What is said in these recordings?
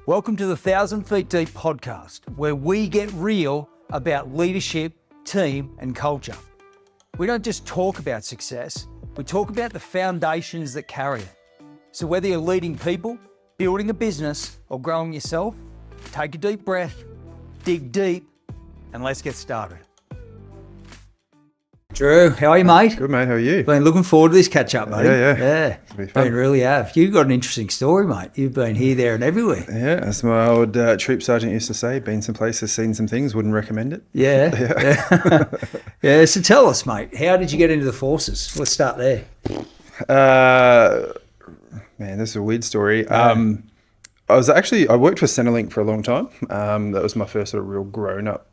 Welcome to the 1,000 Feet Deep podcast, where we get real about leadership, team, and culture. We don't just talk about success, we talk about the foundations that carry it. So whether you're leading people, building a business, or growing yourself, take a deep breath, dig deep, and let's get started. Drew, how are you, mate? Good, mate. How are you? Been looking forward to this catch-up, mate. Yeah. It'll be fun. Been really have. You've got an interesting story, mate. You've been here, there, and everywhere. Yeah, as my old troop sergeant used to say, been some places, seen some things, wouldn't recommend it. Yeah. Yeah. So tell us, mate, how did you get into the forces? Let's start there. Man, this is a weird story. I worked for Centrelink for a long time. That was my first sort of real grown-up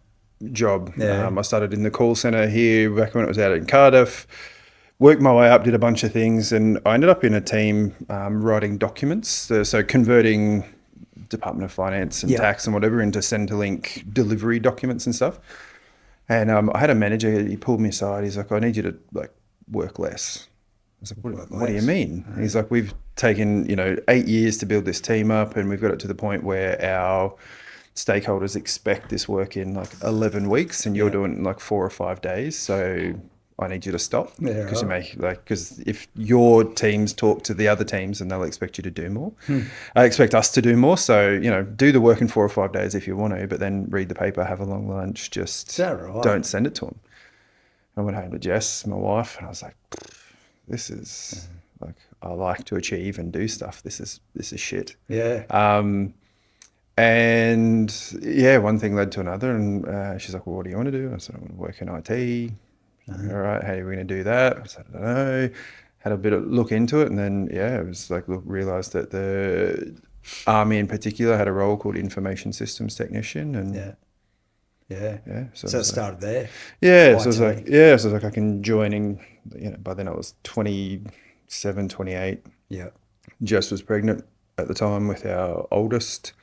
job. Yeah. I started in the call centre here back when it was out in Cardiff, worked my way up, did a bunch of things, and I ended up in a team writing documents, so converting Department of Finance and tax and whatever into Centrelink delivery documents and stuff. And I had a manager, he pulled me aside, he's like, I need you to work less. I was like, what do you mean? Right. He's like, we've taken 8 years to build this team up, and we've got it to the point where our stakeholders expect this work in 11 weeks, and you're doing it in 4 or 5 days. So I need you to stop because because if your teams talk to the other teams, and they'll expect you to do more. I expect us to do more. So do the work in 4 or 5 days if you want to, but then read the paper, have a long lunch. Just don't send it to them. I went home to Jess, my wife, and I was like, this is I like to achieve and do stuff. This is shit. Yeah. And one thing led to another, and she's like, well, what do you want to do? I said, I want to work in IT. All right, how are we going to do that? I said, I don't know. Had a bit of look into it, and then it was realised that the Army in particular had a role called Information Systems Technician, and So it started there. Yeah, so I was like, I can join in. By then I was 27, 28. Yeah, Jess was pregnant at the time with our oldest.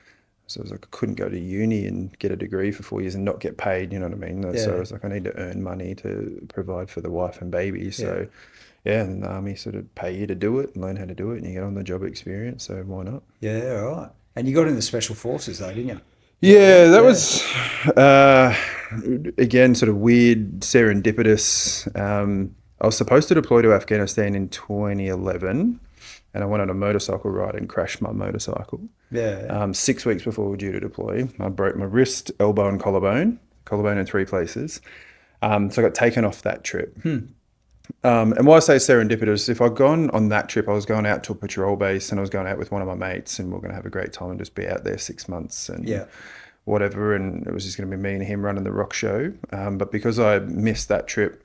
So I was like, I couldn't go to uni and get a degree for 4 years and not get paid, you know what I mean? Yeah. So I was like, I need to earn money to provide for the wife and baby. So and the Army sort of pay you to do it and learn how to do it, and you get on the job experience, so why not? Yeah, right. And you got in the Special Forces though, didn't you? Yeah, that was, again, sort of weird, serendipitous. I was supposed to deploy to Afghanistan in 2011. And I went on a motorcycle ride and crashed my motorcycle. Yeah. 6 weeks before we were due to deploy, I broke my wrist, elbow, and collarbone in 3 places. So I got taken off that trip. And why I say serendipitous, if I'd gone on that trip, I was going out to a patrol base, and I was going out with one of my mates, and we we're going to have a great time and just be out there 6 months and whatever. And it was just going to be me and him running the rock show. But because I missed that trip,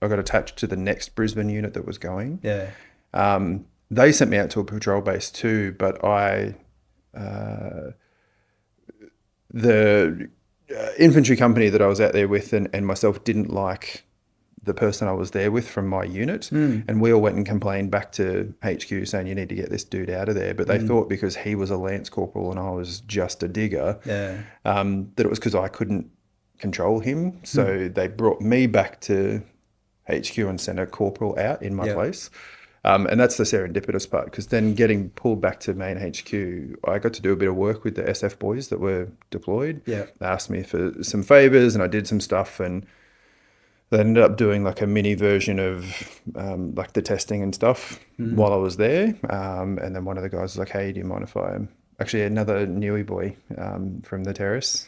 I got attached to the next Brisbane unit that was going. Yeah. They sent me out to a patrol base too, but the infantry company that I was out there with and myself didn't like the person I was there with from my unit. And we all went and complained back to HQ saying, you need to get this dude out of there. But they thought because he was a lance corporal and I was just a digger, that it was because I couldn't control him. So they brought me back to HQ and sent a corporal out in my place. And that's the serendipitous part, because then getting pulled back to main HQ, I got to do a bit of work with the SF boys that were deployed. Yeah. They asked me for some favours, and I did some stuff, and they ended up doing a mini version of the testing and stuff while I was there. And then one of the guys was like, hey, do you mind if actually another newie boy from the terrace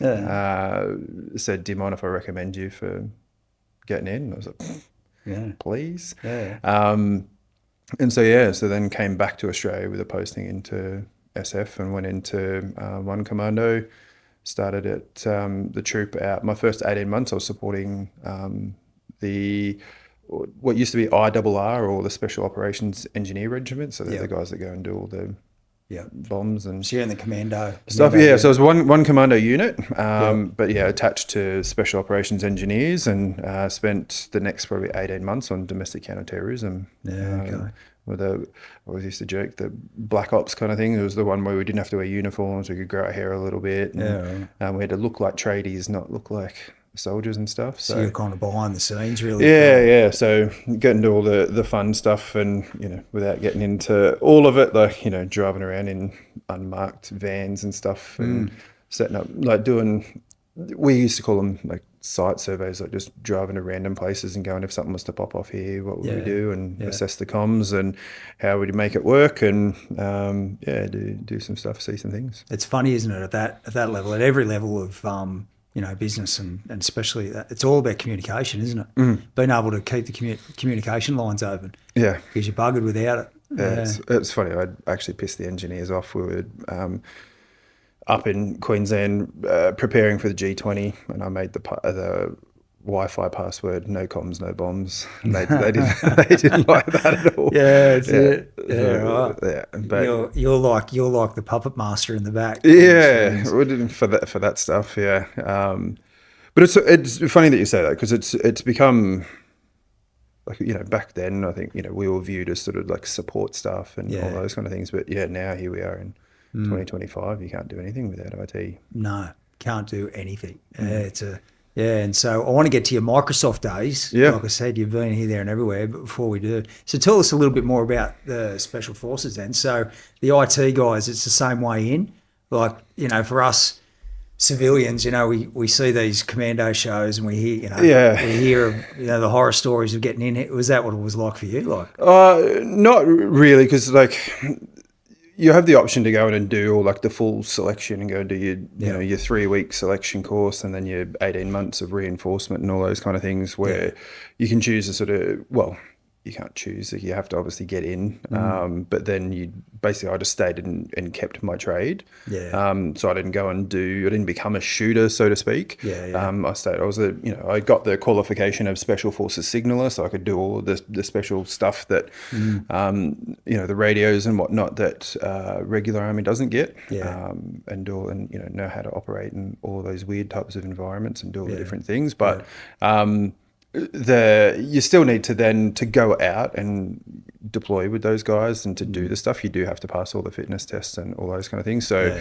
said, do you mind if I recommend you for getting in? And I was like, please. Yeah. And so then came back to Australia with a posting into SF and went into 1 Commando, started at the troop out. My first 18 months I was supporting what used to be IRR, or the Special Operations Engineer Regiment. So they're the guys that go and do all the bombs and so you're in the commando stuff. So it was one commando unit, but attached to Special Operations Engineers, and spent the next probably 18 months on domestic counterterrorism. With I always used to joke the Black Ops kind of thing. It was the one where we didn't have to wear uniforms, we could grow our hair a little bit, and we had to look like tradies, not look like soldiers and stuff. So you're kind of behind the scenes, really. Yeah. So getting to all the fun stuff, and without getting into all of it, like driving around in unmarked vans and stuff, and setting up, like doing. We used to call them like site surveys, like just driving to random places and going, if something was to pop off here, what would we do, and assess the comms and how would you make it work, and do some stuff, see some things. It's funny, isn't it? At that level, at every level of business, and especially that, it's all about communication, isn't it? Being able to keep the communication lines open. Yeah, because you're buggered without it. Yeah, it's funny. I'd actually pissed the engineers off. We were up in Queensland preparing for the G20, and I made the Wi-Fi password no comms, no bombs. And they didn't like that at all. Yeah, that's it. Yeah, right. Yeah, but you're like the puppet master in the back. Yeah, for that stuff. Yeah, but it's funny that you say that, because it's become. Like, back then, I think, we were viewed as sort of like support staff and all those kind of things. But now here we are in 2025. You can't do anything without IT. No, can't do anything. And so I want to get to your Microsoft days. Yeah. Like I said, you've been here, there and everywhere. But before we do, so tell us a little bit more about the Special Forces then. So the IT guys, it's the same way in. Like, for us civilians, we see these commando shows and we hear, we hear of, the horror stories of getting in it. Was that what it was like for you? Like, not really, because like you have the option to go in and do all like the full selection and go and do your, your 3-week selection course, and then your 18 months of reinforcement and all those kind of things, where you can choose a sort of, well, you can't choose. You have to obviously get in. But then I just stayed and kept my trade. Yeah. So I didn't become a shooter, so to speak. Yeah. I got the qualification of Special Forces signaller, so I could do all the special stuff that, the radios and whatnot that regular army doesn't get. Yeah. And know how to operate in all those weird types of environments and do all the different things. But, you still need to go out and deploy with those guys, and to do the stuff, you do have to pass all the fitness tests and all those kind of things. So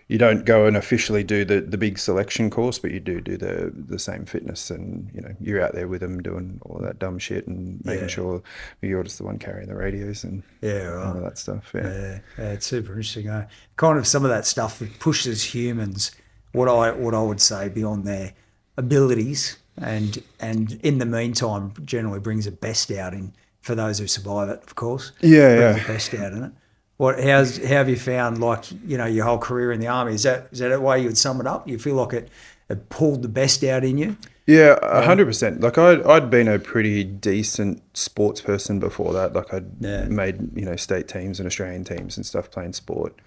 you don't go and officially do the big selection course, but you do the same fitness, and you're out there with them doing all that dumb shit and making sure you're just the one carrying the radios and all of that stuff. Yeah, it's super interesting. Kind of some of that stuff that pushes humans, what I would say, beyond their abilities. And in the meantime, generally brings the best out for those who survive it, of course. Brings the best out in it. How have you found, like, your whole career in the army? Is that a way you would sum it up? You feel like it pulled the best out in you? Yeah, 100%. Like I'd been a pretty decent sports person before that. Like I'd made state teams and Australian teams and stuff playing sport,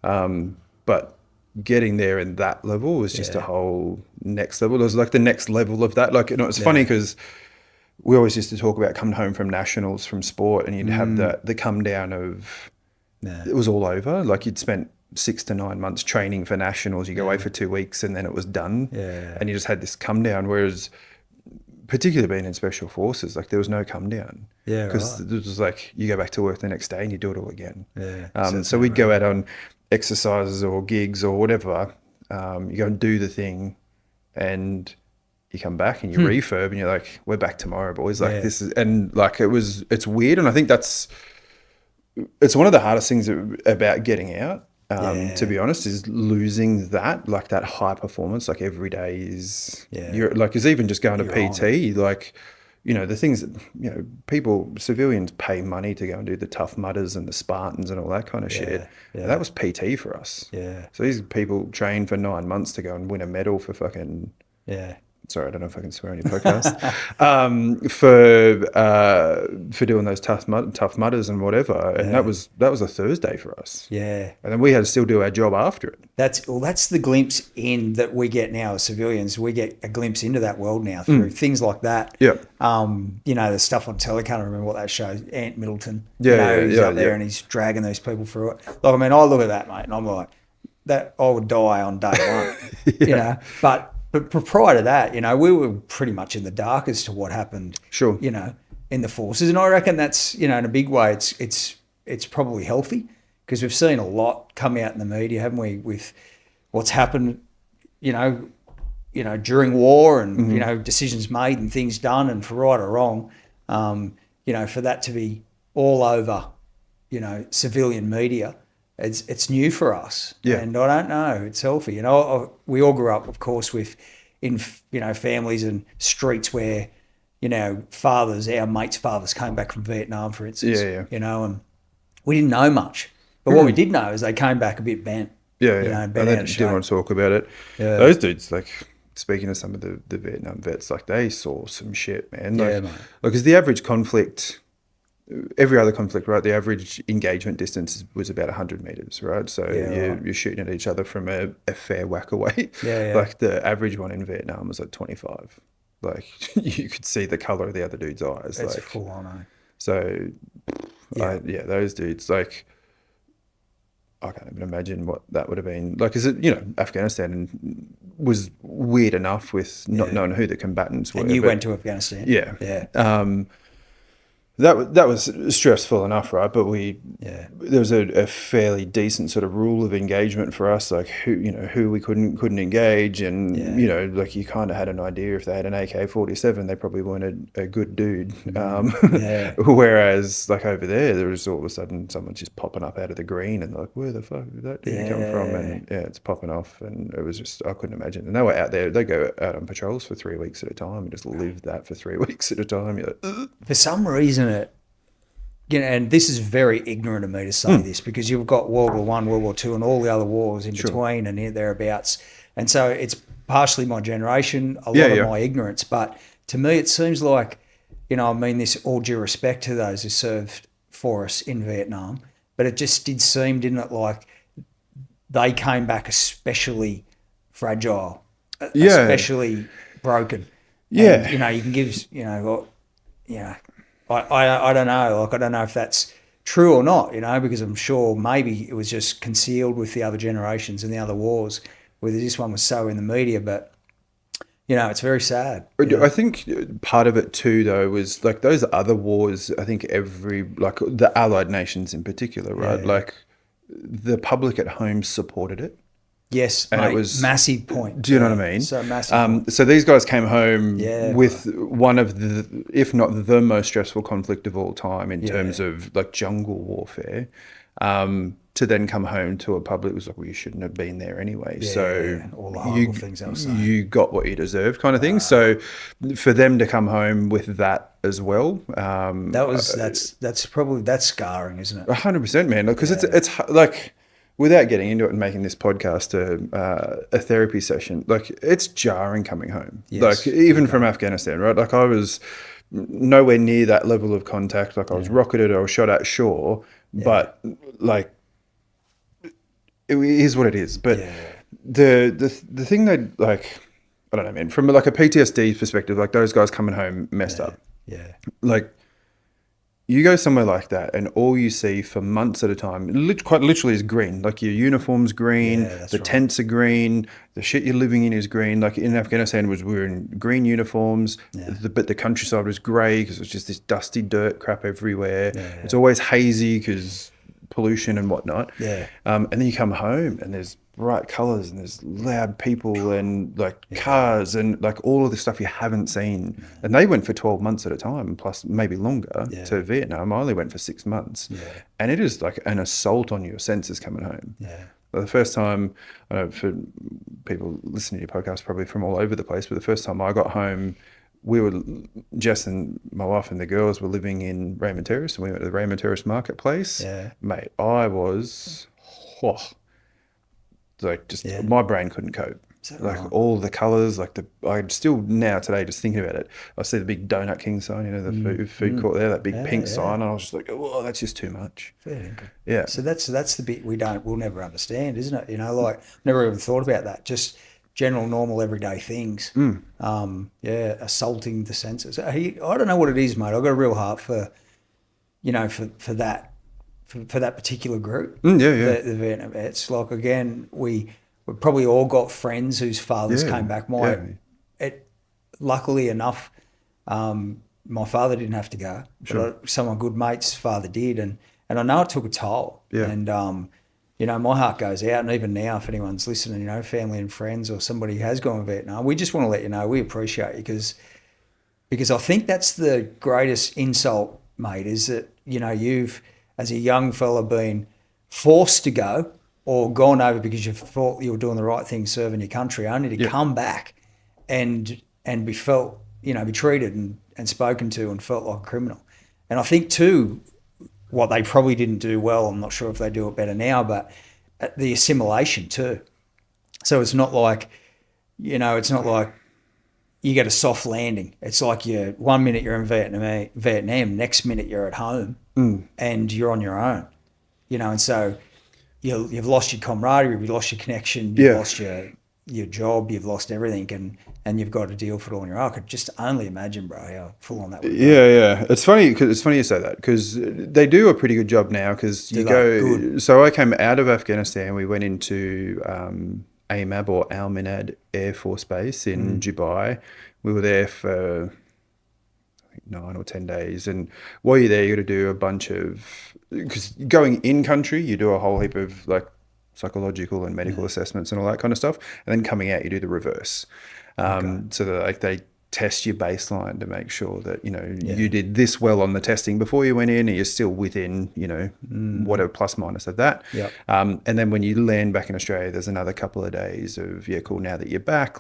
but getting there in that level was just a whole next level. It was like the next level of that. Like, it's funny because we always used to talk about coming home from nationals from sport, and you'd have the come down of it was all over. Like, you'd spent 6 to 9 months training for nationals. You go away for 2 weeks and then it was done. And you just had this come down. Whereas, particularly being in Special Forces, like, there was no come down. Because it was like, you go back to work the next day and you do it all again. So we'd go out on exercises or gigs or whatever. You go and do the thing, and you come back and you refurb, and you're like, we're back tomorrow, boys. Like, this is, and like, it's weird. And I think it's one of the hardest things about getting out. To be honest, is losing that, like, that high performance. Like, every day is, you're like, is even just going to PT, like, the things that, civilians pay money to go and do the Tough Mudders and the Spartans and all that kind of shit. And that was PT for us. So these people trained for 9 months to go and win a medal for fucking, sorry, I don't know if I can swear on your podcast, for doing those tough mudders and whatever. And that was a Thursday for us. And then we had to still do our job after it. That's the glimpse in that we get now as civilians. We get a glimpse into that world now through things like that. The stuff on telly, I can't remember what that show, Ant Middleton. He's up there and he's dragging these people through it. Like, I mean, I look at that, mate, and I'm like, that I would die on day one. But prior to that, we were pretty much in the dark as to what happened. In the forces, and I reckon that's, in a big way, it's probably healthy, because we've seen a lot come out in the media, haven't we, with what's happened, in during war and, decisions made and things done, and for right or wrong, for that to be all over, civilian media, it's new for us. Yeah. And I don't know, it's healthy. We all grew up, of course, in families and streets where, our mates' fathers came back from Vietnam, for instance. Yeah. And we didn't know much. But what we did know is they came back a bit bent. Yeah. Bent And out of they shape. didn't want to talk about it. Yeah. Those dudes, like, speaking of some of the Vietnam vets, like, they saw some shit, man. Like, Yeah, mate. Because the average conflict, every other conflict, right, the average engagement distance was about 100 meters, right? So you're shooting at each other from a fair whack away. Yeah. Like, the average one in Vietnam was like 25. Like, you could see the color of the other dude's eyes. It's like, full on, eh? So, those dudes, like, I can't even imagine what that would have been. Like, is it, Afghanistan was weird enough with not knowing who the combatants were. And you went to Afghanistan. Yeah. Yeah. That was stressful enough, right? But there was a fairly decent sort of rule of engagement for us, like who we couldn't engage, and like you kind of had an idea if they had an AK-47, they probably weren't a good dude. Whereas like over there was all of a sudden someone just popping up out of the green, and like, where the fuck did that dude come from? And it's popping off, and it was just, I couldn't imagine. And they were out there, they go out on patrols for 3 weeks at a time and just live that for 3 weeks at a time. You're like, ugh. For some reason, and this is very ignorant of me to say this, because you've got World War One, World War Two, and all the other wars in between and thereabouts, and so it's partially my generation, a lot of my ignorance. But to me, it seems like, I mean this all due respect to those who served for us in Vietnam, but it just did seem, didn't it, like they came back especially fragile, especially broken. Yeah, and, you can give, I don't know. Like, I don't know if that's true or not, because I'm sure maybe it was just concealed with the other generations and the other wars, whether this one was so in the media. But, it's very sad. I think part of it too, though, was like those other wars, I think like the Allied nations in particular, right? Yeah. Like the public at home supported it. Yes, and mate, it was massive point. Do you know what I mean? So massive. So these guys came home with bro. one of the, if not the most stressful conflict of all time in terms of like jungle warfare. To then come home to a public was like, well, you shouldn't have been there anyway. All the horrible things they were saying. You got what you deserved, kind of thing. So for them to come home with that as well, that's probably scarring, isn't it? 100%, man. Because it's like, without getting into it and making this podcast a therapy session, like it's jarring coming home. Like even from Afghanistan, right? Like I was nowhere near that level of contact. Like I was rocketed, I was shot at shore, but like it is what it is. But the thing that, like, I don't know, man, from like a PTSD perspective, like those guys coming home messed up. Yeah. Like, you go somewhere like that and all you see for months at a time, quite literally, is green. Like your uniform's green, the tents are green, the shit you're living in is green. Like in Afghanistan, we were in green uniforms, but the countryside was grey because it was just this dusty dirt crap everywhere. It's always hazy because pollution and whatnot. And then you come home and there's bright colours and there's loud people and like cars and like all of the stuff you haven't seen. And they went for 12 months at a time, plus maybe longer, to Vietnam. I only went for 6 months. And it is like an assault on your senses coming home. But the first time, I know for people listening to your podcast probably from all over the place, but the first time I got home, Jess and my wife and the girls were living in Raymond Terrace, and we went to the Raymond Terrace marketplace. Mate, I was, like, just my brain couldn't cope. Like all the colours, like I still now today just thinking about it, I see the big Donut King sign, the food court there, that big pink sign, and I was just like, oh, that's just too much. So that's the bit we'll never understand, isn't it? Like never even thought about that. Just general, normal, everyday things. Assaulting the senses. I don't know what it is, mate. I've got a real heart for, for that particular group. The Vietnam vets. Like, again, we probably all got friends whose fathers came back. Luckily enough, my father didn't have to go. But some of my good mates' father did, and I know it took a toll. And you know, my heart goes out. And even now, if anyone's listening, you know, family and friends or somebody who has gone to Vietnam, we just want to let you know we appreciate you because I think that's the greatest insult, mate, is that, you know, you've, as a young fella, been forced to go or gone over because you thought you were doing the right thing, serving your country, only to come back and be felt, you know, be treated and spoken to and felt like a criminal. And I think too, what they probably didn't do well, I'm not sure if they do it better now, but the assimilation too. So it's not like, you know, it's not like you get a soft landing. It's like you 1 minute you're in Vietnam, next minute you're at home and you're on your own, you know, and so you've lost your camaraderie, you've lost your connection, you've lost your job, you've lost everything, and you've got to deal with it all on your own. I could just only imagine, bro, how full on that would be. Yeah. It's funny you say that because they do a pretty good job now because you go. Good. So I came out of Afghanistan. We went into AMAB or Al Minhad Air Force Base in Dubai. We were there for I think 9 or 10 days, and while you're there, you got to do a bunch of because going in country, you do a whole heap of like psychological and medical assessments and all that kind of stuff, and then coming out, you do the reverse. So that like they test your baseline to make sure that, you know, you did this well on the testing before you went in and you're still within, you know, whatever plus minus of that. And then when you land back in Australia, there's another couple of days of, cool, now that you're back,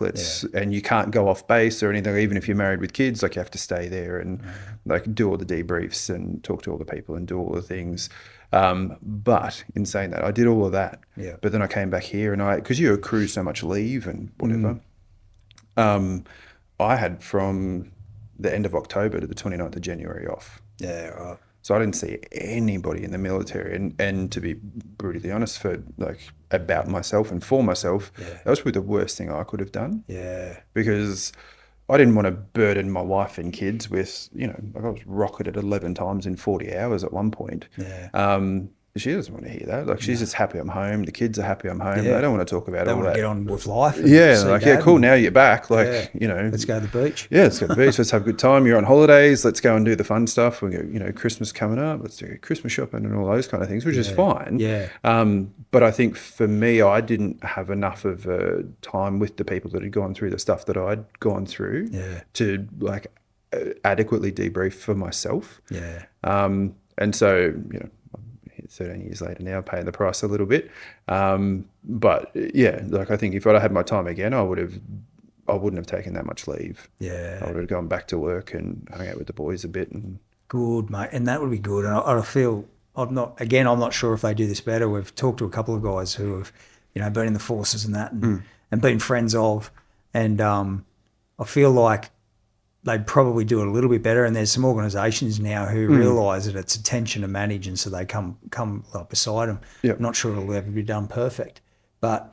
and you can't go off base or anything, even if you're married with kids, like you have to stay there and like do all the debriefs and talk to all the people and do all the things. But in saying that, I did all of that. But then I came back here and because you accrue so much leave and whatever, I had from the end of October to the 29th of January off. Yeah, right. So I didn't see anybody in the military. And to be brutally honest, about myself and for myself, that was probably the worst thing I could have done. Yeah. Because I didn't want to burden my wife and kids with, you know, like I was rocketed 11 times in 40 hours at one point. She doesn't want to hear that. Like, she's just happy I'm home. The kids are happy I'm home. They don't want to talk about all that. They want to get on with life. Cool, now you're back. Like, you know. Let's go to the beach. Yeah, let's go to the beach. Let's have a good time. You're on holidays. Let's go and do the fun stuff. We go, you know, Christmas coming up. Let's do Christmas shopping and all those kind of things, which is fine. But I think for me, I didn't have enough of time with the people that had gone through the stuff that I'd gone through to, like, adequately debrief for myself. And so, you know, 13 years later now, paying the price a little bit. But yeah, like I think if I'd had my time again, I wouldn't have taken that much leave. I would have gone back to work and hung out with the boys a bit. And good, mate. And that would be good. And I feel I'm not sure if they do this better. We've talked to a couple of guys who have, you know, been in the forces and that and been friends of, and I feel like they'd probably do it a little bit better. And there's some organisations now who realise that it's a tension to manage, and so they come like beside them. I'm not sure it'll ever be done perfect, but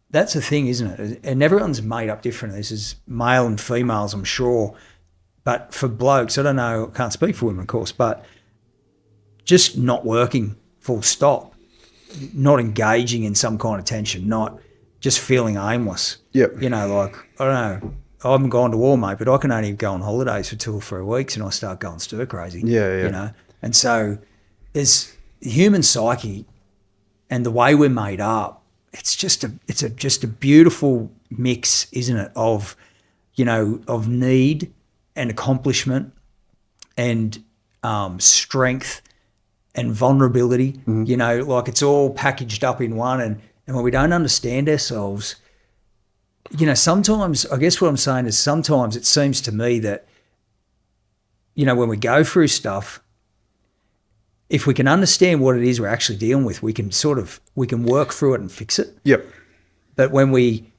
that's the thing, isn't it? And everyone's made up different. This is male and females, I'm sure, but for blokes, I don't know, I can't speak for women, of course, but just not working, full stop, not engaging in some kind of tension, not just feeling aimless. You know, like, I don't know, I haven't gone to war, mate, but I can only go on holidays for 2 or 3 weeks and I start going stir crazy. You know, and so there's the human psyche and the way we're made up. It's just a beautiful mix, isn't it? Of, you know, of need and accomplishment and strength and vulnerability. You know, like it's all packaged up in one. And when we don't understand ourselves, you know, sometimes, I guess what I'm saying is sometimes it seems to me that, you know, when we go through stuff, if we can understand what it is we're actually dealing with, we can work through it and fix it. But when we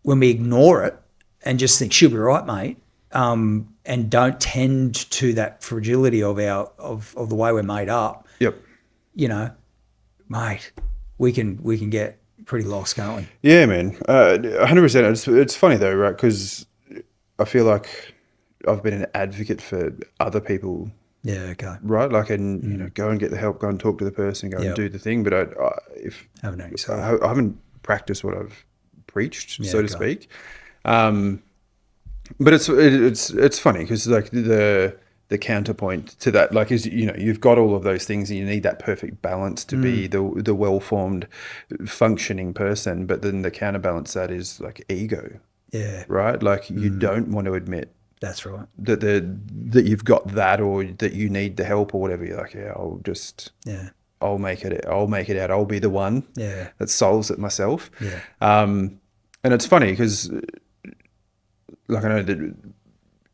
ignore it and just think, she'll be right, mate, and don't tend to that fragility of the way we're made up, you know, mate, we can get pretty lost, can't we? Yeah, man, 100%. It's funny though, right? Because I feel like I've been an advocate for other people. Right, like, and you know, go and get the help, go and talk to the person, go and do the thing. But I haven't practiced what I've preached, so to speak. But it's funny because like the counterpoint to that, like, is, you know, you've got all of those things and you need that perfect balance to be the well-formed, functioning person. But then the counterbalance to that is like ego, Yeah. right? Like you don't want to admit That's right. that you've got that, or that you need the help or whatever. You're like, yeah, Yeah. I'll make it out. I'll be the one Yeah. that solves it myself. Yeah. And it's funny because, like, I know that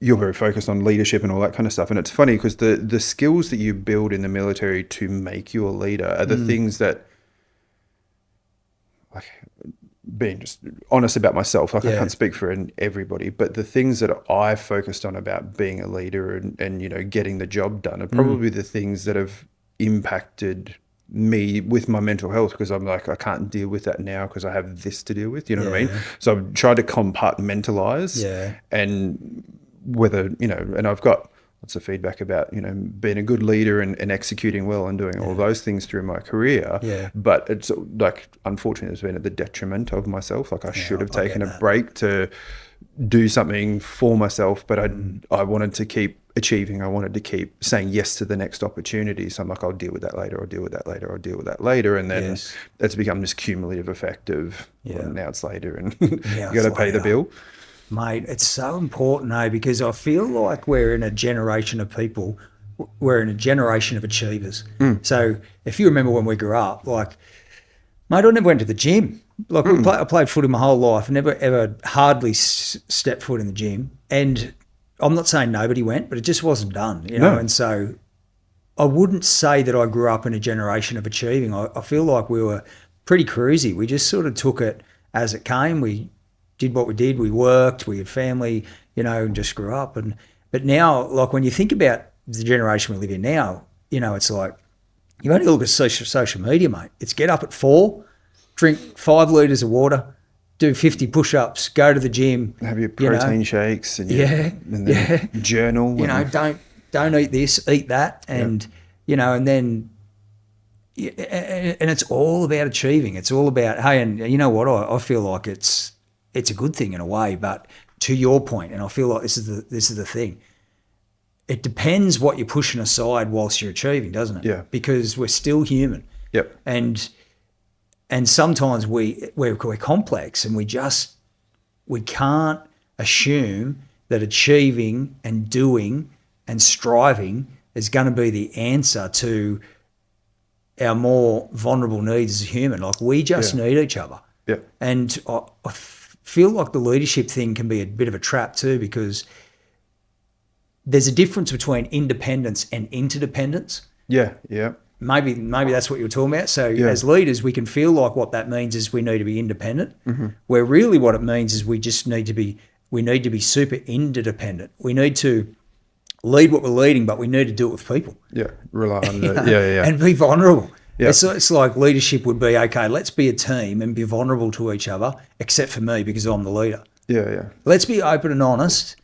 you're very focused on leadership and all that kind of stuff. And it's funny because the skills that you build in the military to make you a leader are the things that, like, being just honest about myself, like I can't speak for everybody, but the things that I focused on about being a leader and you know, getting the job done are probably the things that have impacted me with my mental health, because I'm like, I can't deal with that now because I have this to deal with, you know what I mean? So I've tried to compartmentalize and whether, you know, and I've got lots of feedback about, you know, being a good leader and executing well and doing all those things through my career. But it's like, unfortunately, it's been at the detriment of myself. Like I should have taken a break to do something for myself, but I wanted to keep achieving. I wanted to keep saying yes to the next opportunity. So I'm like, I'll deal with that later. I'll deal with that later. I'll deal with that later. And then it's become this cumulative effect of, well, now it's later and you got to pay the bill. Mate, it's so important, because I feel like we're in a generation of people, we're in a generation of achievers. So if you remember when we grew up, like, mate, I never went to the gym. Like I played footy my whole life, never ever hardly stepped foot in the gym. And I'm not saying nobody went, but it just wasn't done, you know. And so I wouldn't say that I grew up in a generation of achieving. I feel like we were pretty cruisy. We just sort of took it as it came. We did what we did. We worked. We had family, you know, and just grew up. But now, like, when you think about the generation we live in now, you know, it's like, you only look at social media, mate. It's get up at 4, drink 5 litres of water, do 50 push-ups, go to the gym. Have your protein shakes and then journal. You know, don't eat this, eat that. And, you know, and then, and it's all about achieving. It's all about, hey, and you know what? I feel like it's a good thing in a way, but to your point, and I feel like this is the thing. It depends what you're pushing aside whilst you're achieving, doesn't it? Yeah. Because we're still human. Yep. And sometimes we're complex, and we can't assume that achieving and doing and striving is going to be the answer to our more vulnerable needs as a human. Like, we just need each other. Yeah. And I feel like the leadership thing can be a bit of a trap too, because there's a difference between independence and interdependence. Yeah, yeah. Maybe that's what you're talking about. So as leaders, we can feel like what that means is we need to be independent, where really what it means is we need to be super interdependent. We need to lead what we're leading, but we need to do it with people. Yeah, rely on the, and be vulnerable. Yeah. It's like leadership would be, okay, let's be a team and be vulnerable to each other, except for me because I'm the leader. Yeah, yeah. Let's be open and honest,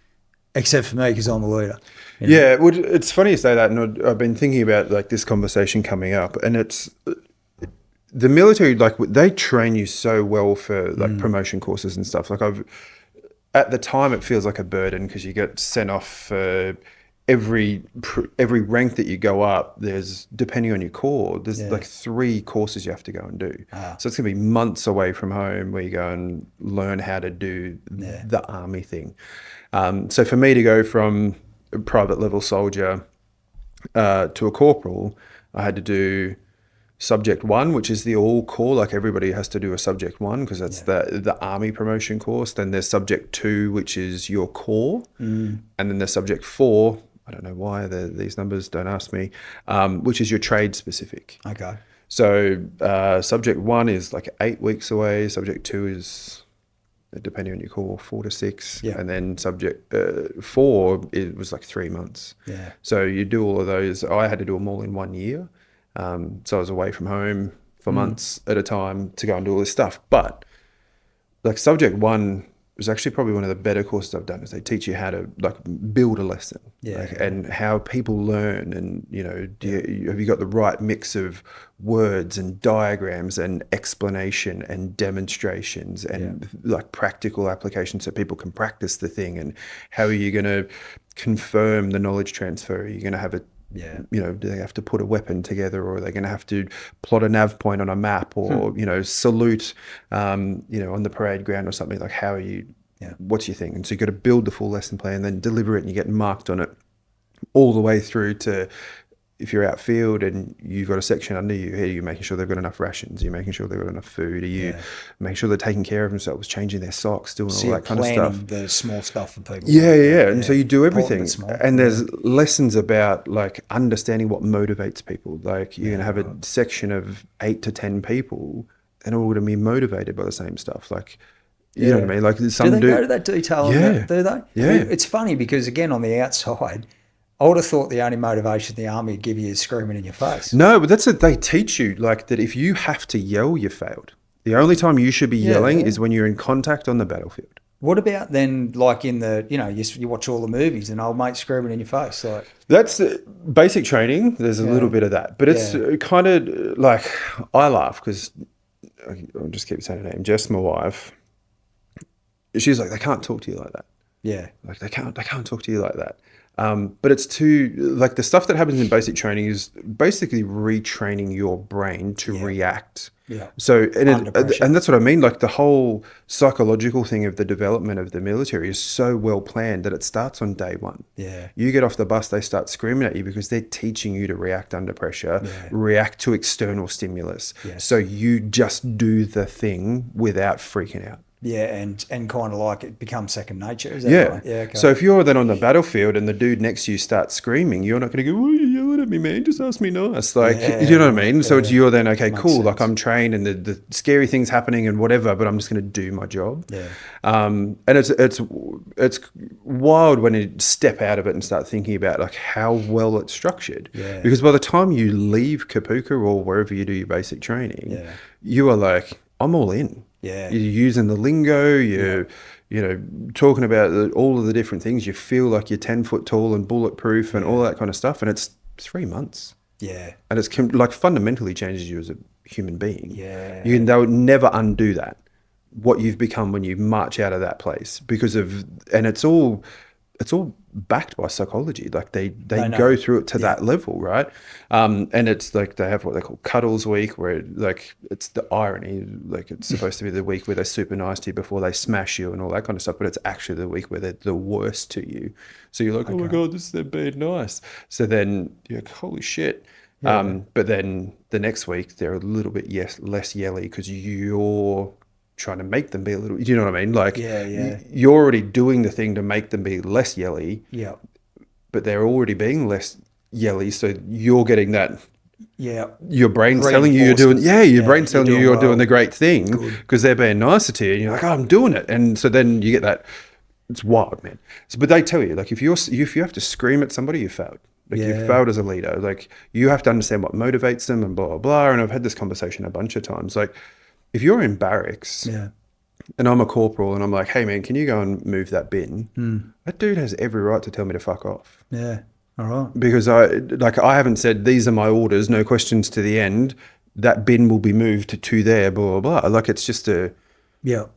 except for me because I'm the leader. You know? Yeah, well, it's funny you say that, and I've been thinking about like this conversation coming up, and it's the military, like they train you so well for like promotion courses and stuff. Like at the time it feels like a burden because you get sent off every rank that you go up, there's, depending on your corps, there's like 3 courses you have to go and do. So it's gonna be months away from home where you go and learn how to do the army thing. So for me to go from a private level soldier to a corporal, I had to do subject 1, which is the all corps. Like everybody has to do a subject 1 because that's the army promotion course. Then there's subject 2, which is your corps, and then there's subject 4. I don't know why these numbers, don't ask me, which is your trade specific. Okay. So subject 1 is like 8 weeks away. Subject 2 is, depending on your corps, 4 to 6. Yeah. And then subject 4, it was like 3 months. Yeah. So you do all of those. I had to do them all in 1 year. So I was away from home for months at a time to go and do all this stuff. But like subject 1 was actually probably one of the better courses I've done, is they teach you how to like build a lesson, and how people learn, and you know, have you got the right mix of words and diagrams and explanation and demonstrations and like practical applications so people can practice the thing, and how are you going to confirm the knowledge transfer? Are you going to have a, Yeah. do they have to put a weapon together, or are they going to have to plot a nav point on a map, or, salute, on the parade ground or something? Like, how are you, what's your thing? And so you've got to build the full lesson plan, then deliver it, and you get marked on it all the way through to, if you're outfield and you've got a section under you, are you making sure they've got enough rations? Are you making sure they've got enough food? Are you making sure they're taking care of themselves, changing their socks, doing all that kind of stuff? The small stuff for people. Yeah. And so you do everything. Important but small. And there's lessons about like understanding what motivates people. Like you're going to have a section of 8 to 10 people and all going to be motivated by the same stuff. Like, you know what I mean? Like some do they go to that detail? Yeah. Do they? Yeah. It's funny because, again, on the outside, I would have thought the only motivation the army would give you is screaming in your face. No, but that's it. They teach you like that. If you have to yell, you failed. The only time you should be yelling is when you're in contact on the battlefield. What about then, like in the, you watch all the movies and old mate screaming in your face? Like that's basic training. There's a little bit of that, but it's kind of like, I laugh because I'll just keep saying her name, Jess, my wife. She's like, they can't talk to you like that. Yeah. Like they can't talk to you like that. But it's too, like the stuff that happens in basic training is basically retraining your brain to react. Yeah. So, and that's what I mean. Like the whole psychological thing of the development of the military is so well planned that it starts on day one. Yeah. You get off the bus, they start screaming at you because they're teaching you to react under pressure, react to external stimulus. Yes. So you just do the thing without freaking out. Yeah, and kind of like it becomes second nature. Is that right? Yeah. Okay. So if you're then on the battlefield and the dude next to you starts screaming, you're not going to go, "Oh, you're yelling at me, man. Just ask me nice." Like, you know what I mean? So it's you're then, okay, cool. Sense. Like I'm trained and the scary things happening and whatever, but I'm just going to do my job. Yeah. And it's wild when you step out of it and start thinking about like how well it's structured. Yeah. Because by the time you leave Kapuka or wherever you do your basic training, you are like, I'm all in. Yeah. You're using the lingo, you're talking about all of the different things. You feel like you're 10 foot tall and bulletproof and all that kind of stuff. And it's 3 months. Yeah. And it's like fundamentally changes you as a human being. Yeah. They'll never undo that, what you've become when you march out of that place and it's all backed by psychology. Like they go through it to that level, right? And it's like they have what they call Cuddles Week, where like it's the irony, like it's supposed to be the week where they're super nice to you before they smash you and all that kind of stuff, but it's actually the week where they're the worst to you. So you're like, oh my God, they're being nice. So then you're like, holy shit. Yeah. But then the next week they're a little bit less yelly because you're trying to make them be a little, you know what I mean? Like you're already doing the thing to make them be less yelly. Yeah. But they're already being less yelly. So you're getting that. Yeah. Your brain's telling you you're doing, brain's telling you you're doing the great thing because they're being nicer to you. And you're like, oh, I'm doing it. And so then you get that. It's wild, man. So, but they tell you, like, if you have to scream at somebody, you failed. Like you failed as a leader. Like you have to understand what motivates them and blah, blah, blah. And I've had this conversation a bunch of times. Like, if you're in barracks and I'm a corporal and I'm like, hey, man, can you go and move that bin? That dude has every right to tell me to fuck off. Yeah. All right. Because I haven't said, these are my orders, no questions to the end. That bin will be moved to there, blah, blah, blah. Like it's just an so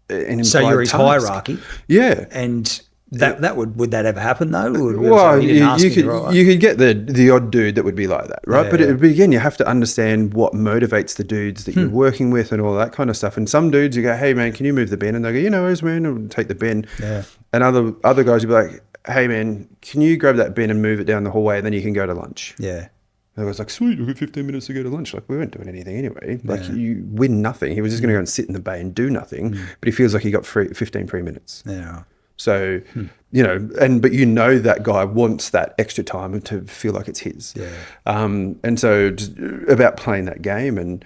you're his task. Hierarchy. Yeah. And that would that ever happen though? Well, you could get the odd dude that would be like that, right? But again, you have to understand what motivates the dudes that you're working with and all that kind of stuff. And some dudes, you go, hey man, can you move the bin? And they go, you know, man, I'll take the bin. Yeah. And other guys would be like, hey man, can you grab that bin and move it down the hallway and then you can go to lunch? Yeah. And I was like, sweet, we've got 15 minutes to go to lunch. Like, we weren't doing anything anyway. Like, you win nothing. He was just going to go and sit in the bay and do nothing. But he feels like he got 15 free minutes. Yeah. So, but that guy wants that extra time to feel like it's his. Yeah. And so just about playing that game and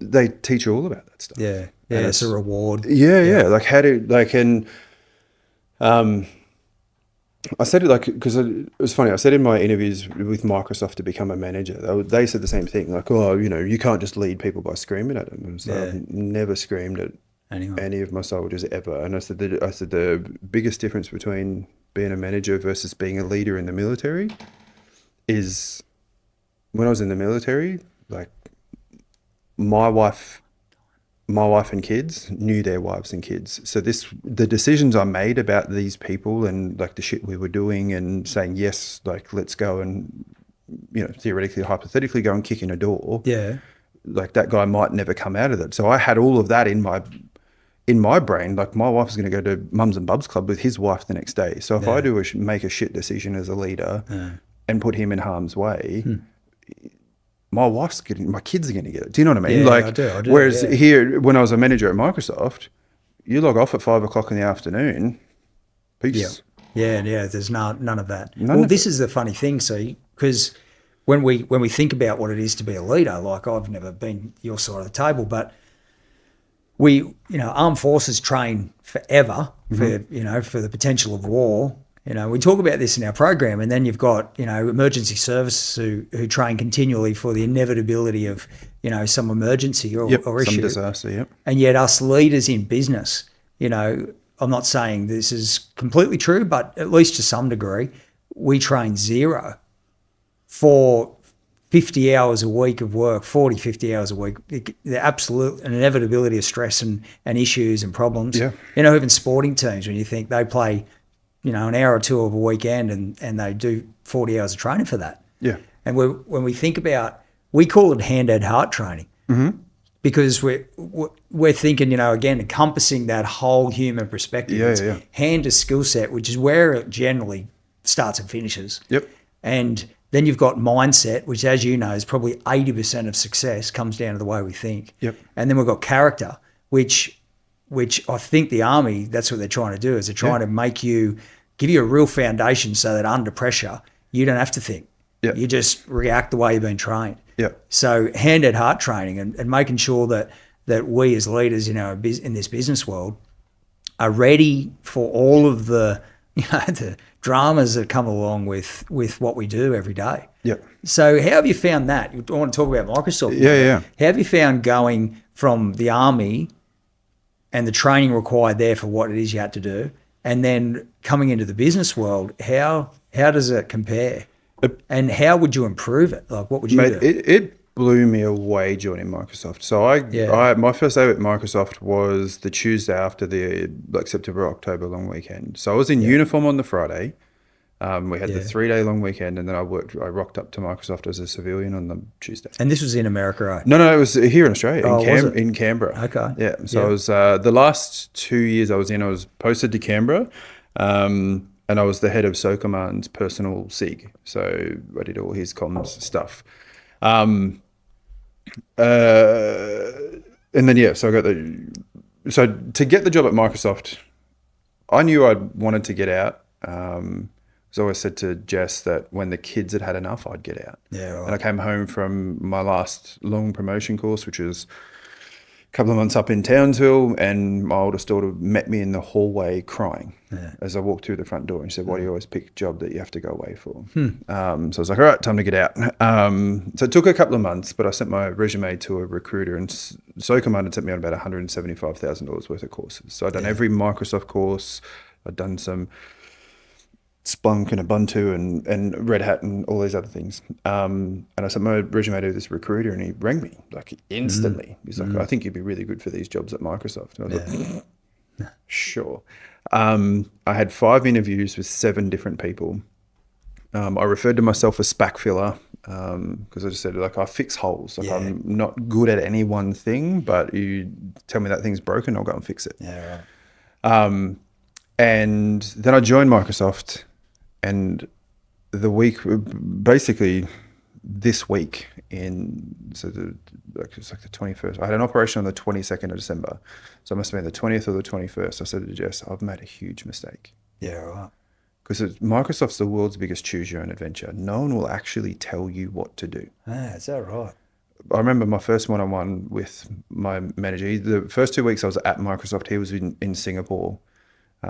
they teach you all about that stuff. Yeah. Yeah. It's a reward. Yeah. Like I said it because it was funny. I said in my interviews with Microsoft to become a manager, they said the same thing. Like, oh, you can't just lead people by screaming at them. And so I've never screamed at any of my soldiers ever. And I said the biggest difference between being a manager versus being a leader in the military is when I was in the military, like my wife my wife and kids knew their wives and kids. So the decisions I made about these people and like the shit we were doing and saying, yes, like let's go and, theoretically, hypothetically go and kick in a door. Yeah. Like that guy might never come out of it. So I had all of that in my brain. Like my wife is going to go to Mums and Bubs Club with his wife the next day. So if I make a shit decision as a leader and put him in harm's way, my kids are going to get it. Do you know what I mean? Yeah, like, I do. Whereas here, when I was a manager at Microsoft, you log off at 5 o'clock in the afternoon. Peace. Yeah. There's none of that. This is the funny thing, because when we think about what it is to be a leader, like I've never been your side of the table, but we, armed forces train forever for the potential of war. We talk about this in our program, and then you've got, emergency services who train continually for the inevitability of, some emergency or issue. Some disaster, yep. And yet us leaders in business, I'm not saying this is completely true, but at least to some degree, we train zero for 50 hours a week of work, 40, 50 hours a week, the absolute inevitability of stress and issues and problems. Yeah. Even sporting teams, when you think they play, an hour or two of a weekend and they do 40 hours of training for that. Yeah. And when we think about, we call it hand-head heart training because we're thinking, again, encompassing that whole human perspective. It's hand to skill set, which is where it generally starts and finishes. Yep. And then you've got mindset, which, as you know, is probably 80% of success comes down to the way we think. Yep. And then we've got character, which I think the Army, that's what they're trying to do, is they're trying to give you a real foundation so that under pressure, you don't have to think. Yep. You just react the way you've been trained. Yep. So hand-head heart training and making sure that we as leaders, in this business world are ready for all of the, the dramas that come along with what we do every day. Yep. So how have you found that? You want to talk about Microsoft? Yeah. How have you found going from the Army and the training required there for what it is you had to do, and then coming into the business world? How does it compare? And how would you improve it? Like, what would you do? It blew me away joining Microsoft. So my first day at Microsoft was the Tuesday after the September, October long weekend. So I was in uniform on the Friday. We had the 3-day long weekend, and then I rocked up to Microsoft as a civilian on the Tuesday. And this was in America, right? No, it was here in Australia, in Canberra. Okay. Yeah. So I was the last 2 years I was posted to Canberra, and I was the head of SOCOMAND's personal SIG. So I did all his comms stuff. And then so I got so to get the job at Microsoft, I knew I wanted to get out. So I always said to Jess that when the kids had enough, I'd get out. Yeah, right. And I came home from my last long promotion course, which was a couple of months up in Townsville, and my oldest daughter met me in the hallway crying as I walked through the front door, and she said, "Why do you always pick a job that you have to go away for?" So I was like, all right, time to get out. So it took a couple of months, but I sent my resume to a recruiter, and SOCOMAND had sent me on about $175,000 worth of courses. So I'd done every Microsoft course. I'd done some Splunk and Ubuntu and Red Hat and all these other things. And I sent my resume to this recruiter, and he rang me like instantly. He's like, "I think you'd be really good for these jobs at Microsoft." And I was like, sure. I had 5 interviews with 7 different people. I referred to myself as SPAC filler because I just said, I fix holes. I'm not good at any one thing, but you tell me that thing's broken, I'll go and fix it. Yeah, right. And then I joined Microsoft, and basically this week it's like the 21st. I had an operation on the 22nd of December. So it must have been the 20th or the 21st. I said to Jess, I've made a huge mistake. Yeah, right. Because Microsoft's the world's biggest choose your own adventure. No one will actually tell you what to do. Is that right? I remember my first one-on-one with my manager. The first 2 weeks I was at Microsoft, he was in Singapore.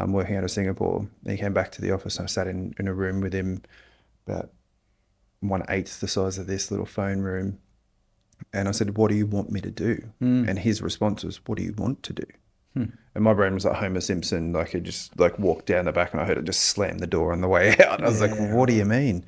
Working out of Singapore. And he came back to the office, and I sat in a room with him, about 1/8 the size of this little phone room. And I said, "What do you want me to do?" And his response was, "What do you want to do?" And my brain was like Homer Simpson, it just walked down the back, and I heard it just slam the door on the way out. I was like, "What do you mean?"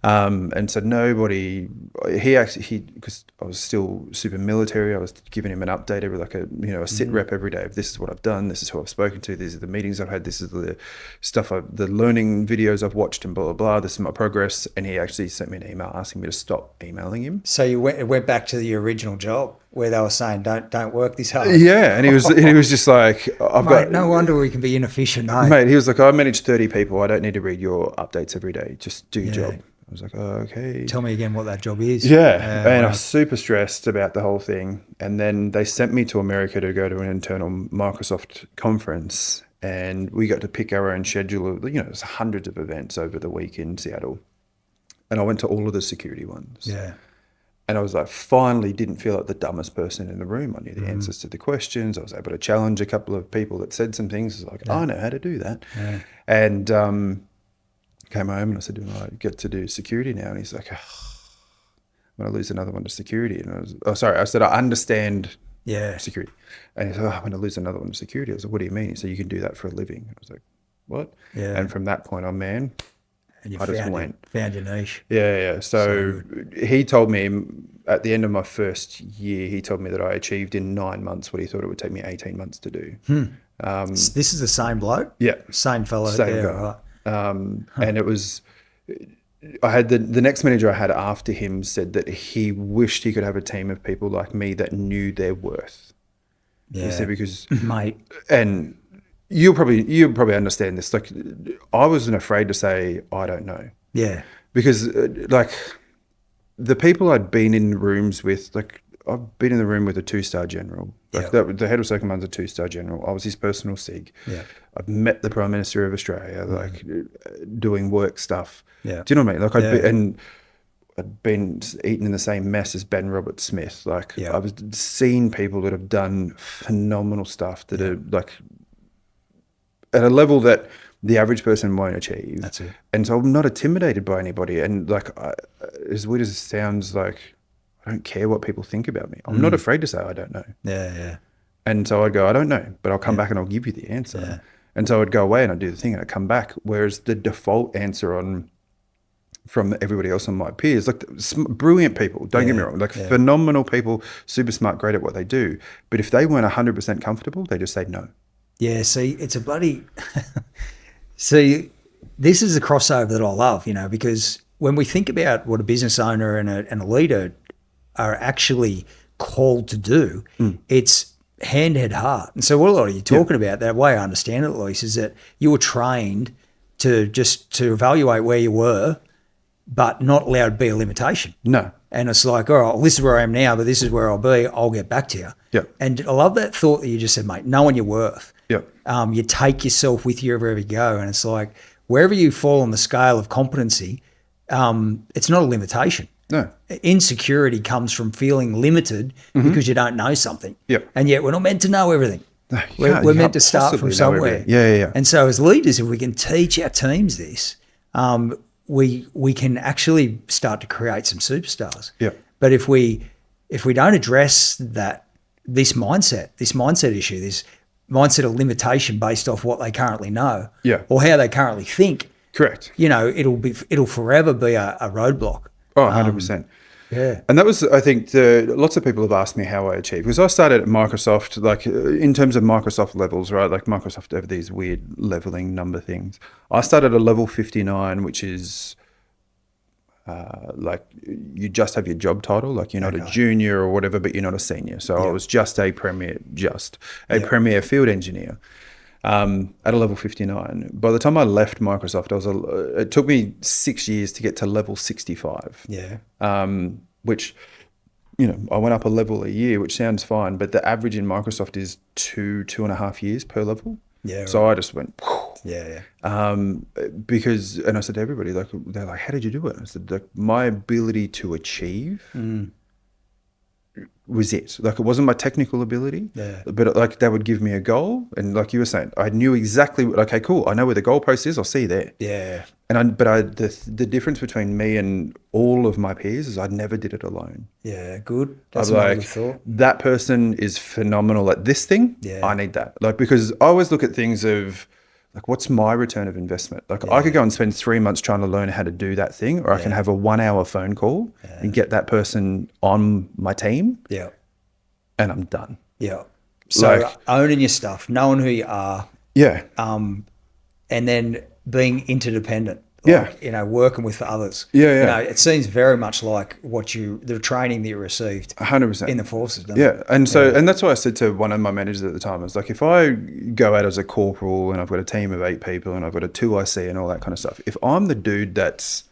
And so nobody, because I was still super military, I was giving him an update every, like a sit rep every day of this is what I've done, this is who I've spoken to, these are the meetings I've had, this is the stuff, the learning videos I've watched and blah, blah, blah, this is my progress. And he actually sent me an email asking me to stop emailing him. So you went back to your original job where they were saying, don't work this hard. Yeah. And he was just like, no wonder we can be inefficient, mate. Mate, he was like, I manage 30 people. I don't need to read your updates every day. Just do your job. I was like, oh, okay. Tell me again what that job is. Yeah. And I was super stressed about the whole thing. And then they sent me to America to go to an internal Microsoft conference. And we got to pick our own schedule. There's hundreds of events over the week in Seattle. And I went to all of the security ones. Yeah. And I was like, finally didn't feel like the dumbest person in the room. I knew the answers to the questions. I was able to challenge a couple of people that said some things. I was like, I know how to do that. Yeah. And came home and I said, I get to do security now. And he's like, I'm going to lose another one to security. And I said, I understand security. And he said, I'm going to lose another one to security. I was like, what do you mean? He said, you can do that for a living. I was like, what? Yeah. And from that point on, man, and I just went. Found your niche. Yeah. So he told me at the end of my first year, he told me that I achieved in 9 months what he thought it would take me 18 months to do. This is the same bloke? Yeah. Same fellow. Same there, guy. Right? And it was, I had the next manager I had after him said that he wished he could have a team of people like me that knew their worth. Yeah. He said, because, mate. And you'll probably understand this. Like, I wasn't afraid to say, I don't know. Yeah. Because the people I'd been in rooms with, like I've been in the room with a 2-star general. Like the head of Second Command's a 2-star general. I was his personal SIG. Yeah. I've met the Prime Minister of Australia, like doing work stuff. Yeah. Do you know what I mean? Like I'd been eating in the same mess as Ben Roberts-Smith. Like I've seen people that have done phenomenal stuff that are like at a level that the average person won't achieve. That's it. And so I'm not intimidated by anybody. And like, as weird as it sounds, like I don't care what people think about me. I'm not afraid to say I don't know. Yeah. And so I'd go, I don't know, but I'll come back and I'll give you the answer. Yeah. And so I'd go away and I'd do the thing and I'd come back. Whereas the default answer from everybody else on my peers, like brilliant people, don't get me wrong, like phenomenal people, super smart, great at what they do. But if they weren't 100% comfortable, they just say no. Yeah, see, it's a bloody... See, this is a crossover that I love, because when we think about what a business owner and a leader are actually called to do, it's hand, head, heart. And so what a lot of you talking about, that way I understand it at least, is that you were trained to evaluate where you were, but not allowed to be a limitation. No. And it's like, all right, well, this is where I am now, but this is where I'll be. I'll get back to you. Yeah. And I love that thought that you just said, mate, knowing your worth. Yep. You take yourself with you wherever you go. And it's like, wherever you fall on the scale of competency, it's not a limitation. No. Insecurity comes from feeling limited because you don't know something. Yep. And yet we're not meant to know everything. No, we're meant to start from somewhere. Yeah. And so as leaders, if we can teach our teams this, we can actually start to create some superstars. Yeah. But if we don't address this mindset issue, this mindset of limitation based off what they currently know, or how they currently think, correct. It'll forever be a roadblock. Oh, 100%. Yeah. And that was, I think, lots of people have asked me how I achieved, because I started at Microsoft, like in terms of Microsoft levels, right? Like Microsoft have these weird leveling number things. I started at level 59, which is like you just have your job title, like you're not a junior or whatever, but you're not a senior. So I was just a premier field engineer at a level 59. By the time I left Microsoft, it took me 6 years to get to level 65. Yeah. Which, I went up a level a year, which sounds fine, but the average in Microsoft is 2.5 years per level. Yeah. So I just went, yeah. Because, and I said to everybody, like, they're like, how did you do it? I said, like, my ability to achieve was it. Like, it wasn't my technical ability, but like that would give me a goal. And like you were saying, I knew exactly, okay, cool. I know where the goalpost is. I'll see you there. Yeah. And the difference between me and all of my peers is I never did it alone. Yeah, good. That's what I thought. That person is phenomenal at this thing. Yeah. I need that. Like, because I always look at things of like, what's my return of investment? Like, I could go and spend 3 months trying to learn how to do that thing, or I can have a 1 hour phone call and get that person on my team. Yeah. And I'm done. Yeah. So Like, owning your stuff, knowing who you are, yeah. and then being interdependent. Yeah. You know, working with others. Yeah, yeah. You know, it seems very much like the training that you received 100%. in the forces, doesn't it? Yeah. And so, and that's what I said to one of my managers at the time. I was like, if I go out as a corporal and I've got a team of 8 people and I've got a 2IC and all that kind of stuff, if I'm the dude that's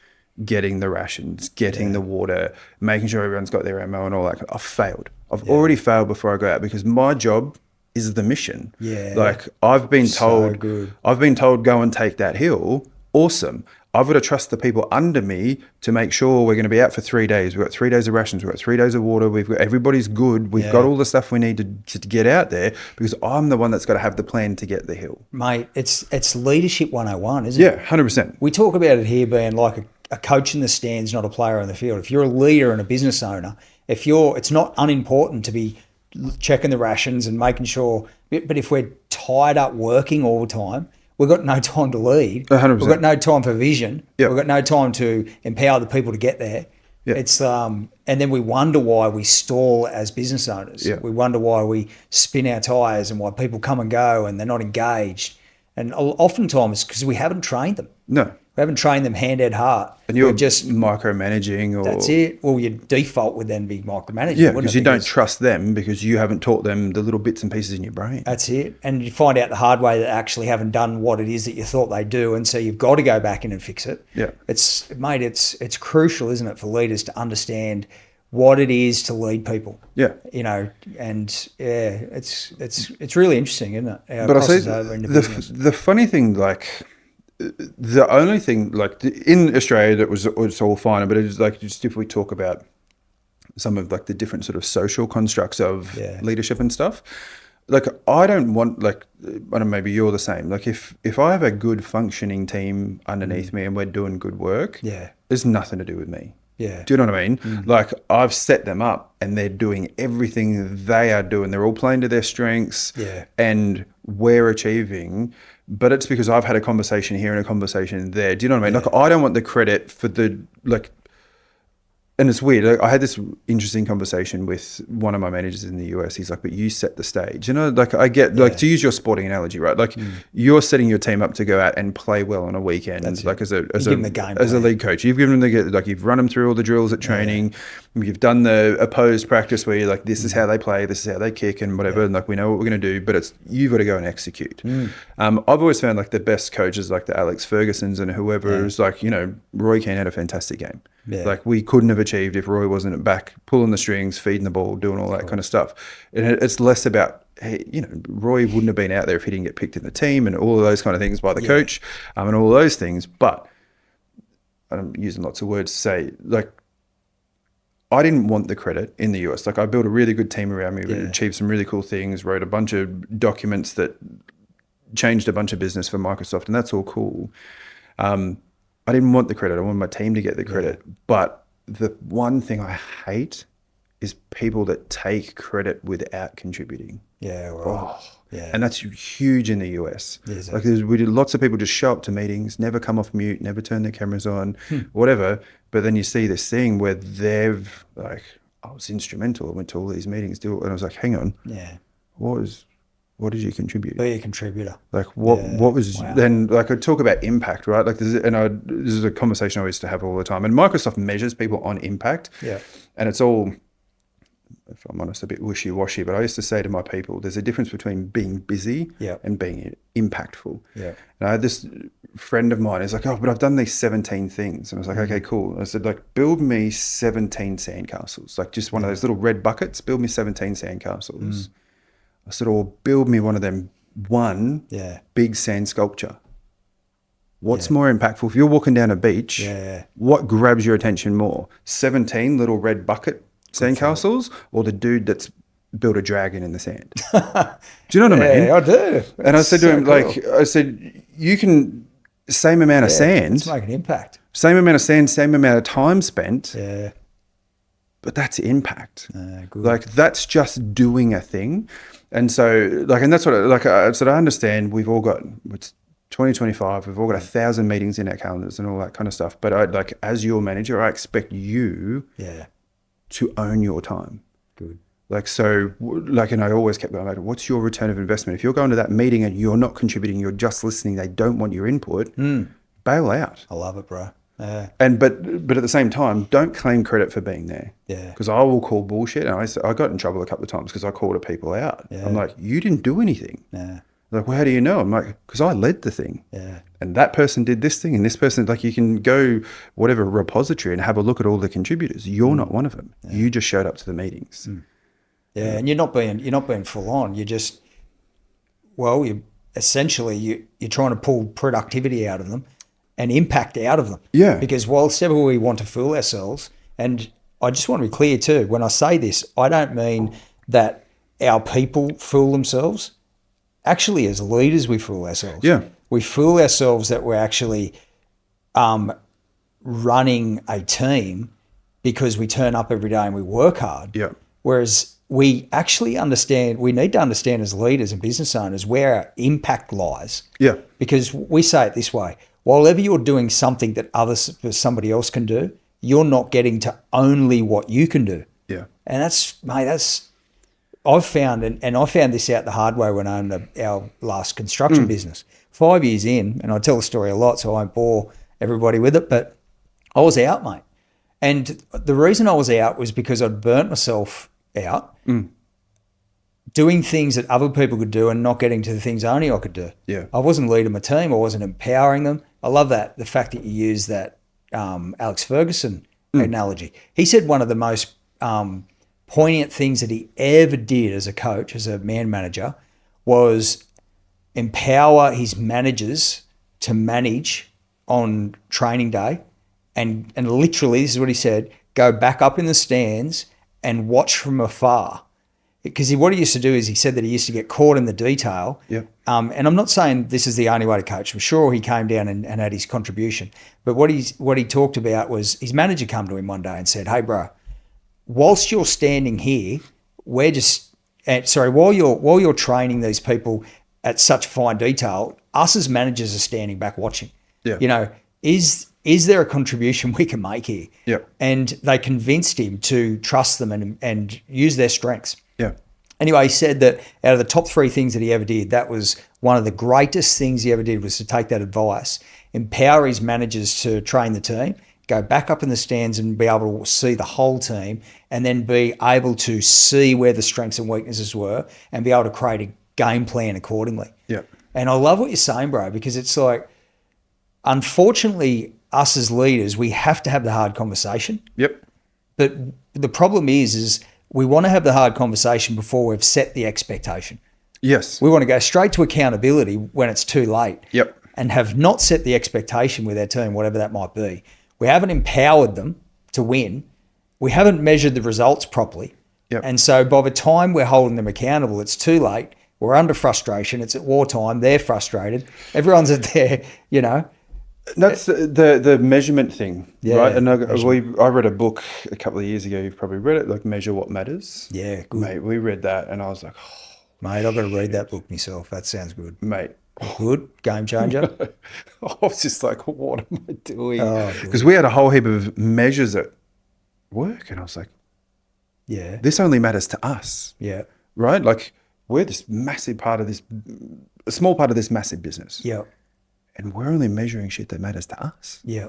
getting the rations, getting the water, making sure everyone's got their ammo and all that, I've failed. I've already failed before I go out, because my job is the mission. Yeah. Like, I've been So told, good. go and take that hill. Awesome. I've got to trust the people under me to make sure we're going to be out for 3 days. We've got 3 days of rations. We've got 3 days of water. We've got, everybody's good. We've got all the stuff we need to get out there, because I'm the one that's got to have the plan to get the hill. Mate, it's leadership 101, isn't it? Yeah, 100%. We talk about it here being like a coach in the stands, not a player on the field. If you're a leader and a business owner, it's not unimportant to be checking the rations and making sure, but if we're tied up working all the time, we've got no time to lead. 100%. We've got no time for vision. Yep. We've got no time to empower the people to get there. Yep. It's and then we wonder why we stall as business owners. Yep. We wonder why we spin our tires and why people come and go and they're not engaged. And oftentimes it's because we haven't trained them. No. We haven't trained them hand at heart. And you're We're just micromanaging, or that's it. Well, your default would then be micromanaging. yeah, wouldn't because it? you don't trust them, because you haven't taught them the little bits and pieces in your brain. That's it. And you find out the hard way that they actually haven't done what it is that you thought they do, and so you've got to go back in and fix it. Yeah. It's crucial, isn't it, for leaders to understand what it is to lead people. Yeah. You know, and yeah, it's really interesting, isn't it? How it But I crosses say over into business. the funny thing, like, the only thing, like, in Australia, that was all fine, but it is like, just if we talk about some of like the different sort of social constructs of leadership and stuff, like, I don't want, like, I don't know, maybe you're the same. Like, if I have a good functioning team underneath me and we're doing good work, there's nothing to do with me. Yeah. Do you know what I mean? Like, I've set them up and they're doing everything they are doing. They're all playing to their strengths. Yeah. And we're achieving, but it's because I've had a conversation here and a conversation there. Do you know what I mean? Like, I don't want the credit for the, like, and it's weird. I had this interesting conversation with one of my managers in the US. He's like, but you set the stage. You know, like, I get, like, to use your sporting analogy, right? Like, you're setting your team up to go out and play well on a weekend. That's like, as a game lead coach, you've given them like, you've run them through all the drills at training. You've done the opposed practice where you're like, this is how they play, this is how they kick and whatever. And like, we know what we're going to do, but it's, you've got to go and execute. I've always found like the best coaches, like the Alex Fergusons and whoever is like, you know, Roy Keane had a fantastic game. Yeah. Like, we couldn't have achieved if Roy wasn't back pulling the strings, feeding the ball, doing all that kind of stuff. And it's less about, hey, you know, Roy wouldn't have been out there if he didn't get picked in the team and all of those kind of things by the coach, and all those things. But I'm using lots of words to say, like, I didn't want the credit in the US. Like, I built a really good team around me, achieved some really cool things, wrote a bunch of documents that changed a bunch of business for Microsoft, and that's all cool. I didn't want the credit. I wanted my team to get the credit. But the one thing I hate is people that take credit without contributing. Yeah, right. Yeah. And that's huge in the US. Yes, like, we did, lots of people just show up to meetings, never come off mute, never turn their cameras on, whatever. But then you see this thing where they've, like, I was instrumental. I went to all these meetings, and I was like, hang on. Yeah. What did you contribute? Be a contributor. Like, what was then, like, I talk about impact, right? Like, this is a conversation I used to have all the time. And Microsoft measures people on impact. Yeah. And it's all, if I'm honest, a bit wishy-washy, but I used to say to my people, there's a difference between being busy and being impactful. Yeah. And I had this friend of mine, he's like, oh, but I've done these 17 things. And I was like, okay, cool. I said, like, build me 17 sandcastles. Like, just one of those little red buckets, build me 17 sandcastles. I said, or build me one of them, big sand sculpture. What's more impactful? If you're walking down a beach, what grabs your attention more? 17 little red bucket sandcastles, or the dude that's built a dragon in the sand? Do you know what I mean? Yeah, I do. And I said to him, like, I said, you can, same amount of sand. Let's make an impact. Same amount of sand, same amount of time spent. Yeah. But that's impact. Good. Like, that's just doing a thing. And so, like, and that's what, like, I understand we've all got, it's 2025, we've all got 1,000 meetings in our calendars and all that kind of stuff. But as your manager, I expect you to own your time. Good. And I always kept going back to, what's your return of investment? If you're going to that meeting and you're not contributing, you're just listening, they don't want your input, bail out. I love it, bro. Yeah. But at the same time, don't claim credit for being there. Yeah. Because I will call bullshit. And I got in trouble a couple of times because I called people out. Yeah. I'm like, you didn't do anything. Yeah. Like, well, how do you know? I'm like, because I led the thing. Yeah. And that person did this thing, and this person, like, you can go whatever repository and have a look at all the contributors. You're not one of them. Yeah. You just showed up to the meetings. Yeah, and you're not being full on. You're just, well, you're trying to pull productivity out of them and impact out of them. Yeah. Because whilst ever we want to fool ourselves, and I just want to be clear too, when I say this, I don't mean that our people fool themselves. Actually, as leaders, we fool ourselves. Yeah. We fool ourselves that we're actually running a team because we turn up every day and we work hard. Yeah. Whereas we actually need to understand as leaders and business owners where our impact lies. Yeah. Because we say it this way, while ever you're doing something that somebody else can do, you're not getting to only what you can do. Yeah. And I've found, and I found this out the hard way when I owned our last construction business. 5 years in, and I tell the story a lot, so I won't bore everybody with it, but I was out, mate. And the reason I was out was because I'd burnt myself out doing things that other people could do and not getting to the things only I could do. Yeah. I wasn't leading my team. I wasn't empowering them. I love that, the fact that you use that Alex Ferguson analogy. He said one of the most poignant things that he ever did as a coach, as a man manager, was empower his managers to manage on training day. And literally, this is what he said, go back up in the stands and watch from afar. Because what he used to do is he said that he used to get caught in the detail. Yeah. And I'm not saying this is the only way to coach. I'm sure he came down and had his contribution. But what he talked about was his manager come to him one day and said, hey, bro, whilst you're standing here, while you're training these people at such fine detail, us as managers are standing back watching. Yeah. You know, is there a contribution we can make here? Yeah. And they convinced him to trust them and use their strengths. Yeah. Anyway, he said that out of the top 3 things that he ever did, that was one of the greatest things he ever did, was to take that advice, empower his managers to train the team, go back up in the stands and be able to see the whole team, and then be able to see where the strengths and weaknesses were and be able to create a game plan accordingly. Yeah. And I love what you're saying, bro, because it's like, unfortunately, us as leaders, we have to have the hard conversation. Yep. But the problem is we want to have the hard conversation before we've set the expectation. Yes. We want to go straight to accountability when it's too late. Yep. And have not set the expectation with our team, whatever that might be. We haven't empowered them to win. We haven't measured the results properly. Yep. And so by the time we're holding them accountable, it's too late. We're under frustration. It's at wartime. They're frustrated. Everyone's at their, you know. That's the measurement thing, Yeah, right? And I read a book a couple of years ago. You've probably read it, like Measure What Matters. Yeah, good. Mate, we read that and I was like, oh, Mate, I've got to read that book myself. That sounds good. mate. Good? Game changer? I was just like, what am I doing? Oh, because we had a whole heap of measures at work and I was like, Yeah. this only matters to us, Yeah. right? Like we're this massive part of this, a small part of this massive business. Yeah. And we're only measuring shit that matters to us. Yeah.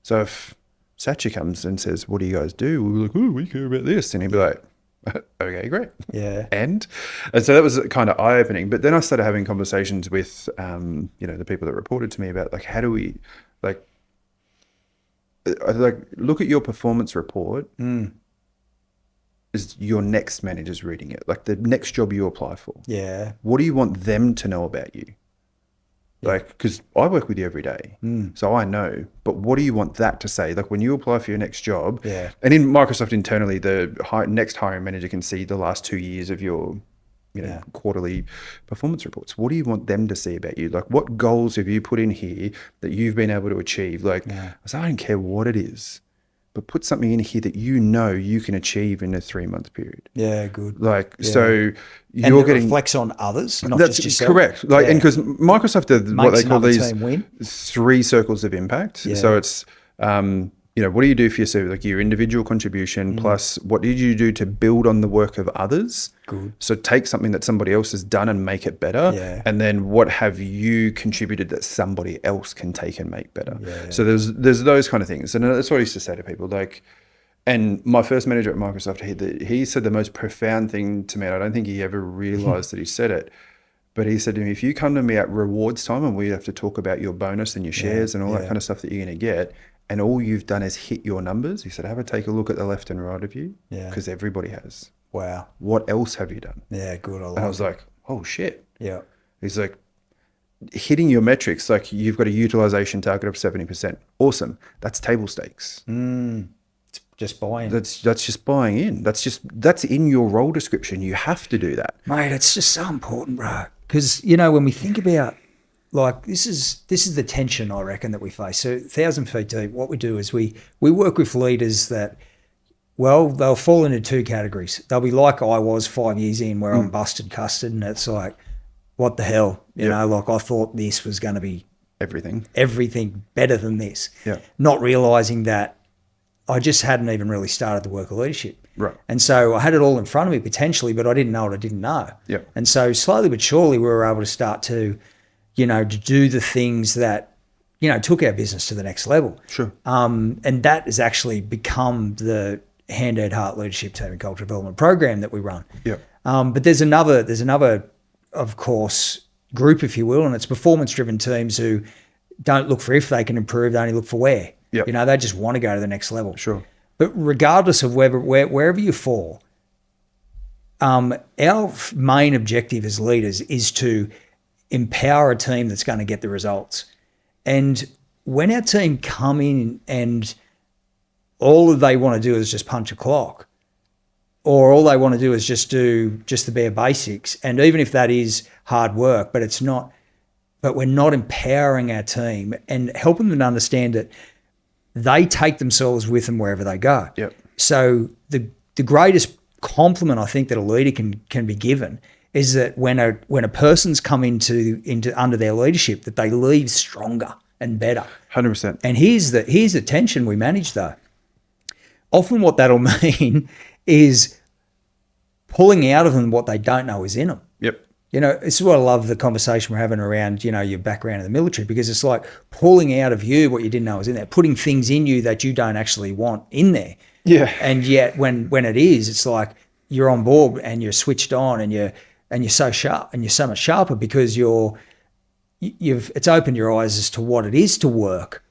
So if Sachi comes and says, what do you guys do? We'll be like, oh, we care about this. And he'd be like, okay, great. Yeah. And so that was kind of eye-opening. But then I started having conversations with, the people that reported to me about, like, how do we, like look at your performance report as your next manager's reading it, like the next job you apply for. Yeah. What do you want them to know about you? Like, because I work with you every day, so I know. But what do you want that to say? Like when you apply for your next job, and in Microsoft internally, the next hiring manager can see the last 2 years of your, quarterly performance reports. What do you want them to see about you? Like, what goals have you put in here that you've been able to achieve? Like, I say, I don't care what it is, but put something in here that you know you can achieve in a 3-month period. Yeah, good. Like, Yeah. so And you're it getting reflects on others, not that's just yourself. correct. Like, Yeah. and because Microsoft did what Makes they call another these team win. 3 circles of impact. Yeah. So it's, you know, what do you do for yourself? Like your individual contribution plus what did you do to build on the work of others? Good. So take something that somebody else has done and make it better. Yeah. And then what have you contributed that somebody else can take and make better? Yeah. So there's those kind of things. And that's what I used to say to people. Like, and my first manager at Microsoft, he said the most profound thing to me. And I don't think he ever realized that he said it. But he said to me, if you come to me at rewards time and we have to talk about your bonus and your shares and all that kind of stuff that you're going to get, and all you've done is hit your numbers, he said, have a take a look at the left and right of you, because everybody has. Wow. What else have you done? Yeah, good. And I was like, oh shit. Yeah. He's like, hitting your metrics, like you've got a utilization target of 70%. Awesome. That's table stakes. It's just buying. That's just buying in. That's in your role description. You have to do that. Mate, it's just so important, bro. Because, you know, when we think about, like, this is the tension, I reckon, that we face. So 1,000 feet deep, what we do is we work with leaders that, well, they'll fall into 2 categories. They'll be like I was 5 years in, where I'm busted custard, and it's like, what the hell? You know, like I thought this was going to be everything better than this. Yeah. Not realizing that I just hadn't even really started the work of leadership. Right. And so I had it all in front of me potentially, but I didn't know what I didn't know. Yeah. And so slowly but surely we were able to start to, you know, to do the things that, you know, took our business to the next level. Sure. And that has actually become the Hand, Head, Heart Leadership Team and Culture Development program that we run. Yeah. But there's another, of course, group, if you will, and it's performance-driven teams who don't look for if they can improve, they only look for where. Yep. You know, they just want to go to the next level. Sure. But regardless of wherever you fall, our main objective as leaders is to empower a team that's going to get the results. And when our team come in and all they want to do is just punch a clock, or all they want to do is just do just the bare basics, and even if that is hard work, but it's not, but we're not empowering our team and helping them to understand that they take themselves with them wherever they go. Yep. So the greatest compliment I think that a leader can be given is that when a person's come into under their leadership, that they leave stronger and better. 100%. And here's the tension we manage though. Often what that'll mean is pulling out of them what they don't know is in them. Yep. You know, this is what I love the conversation we're having around, you know, your background in the military, because it's like pulling out of you what you didn't know was in there, putting things in you that you don't actually want in there. Yeah. And yet when it is, it's like you're on board and you're switched on and you're so sharp and you're so much sharper because it's opened your eyes as to what it is to work.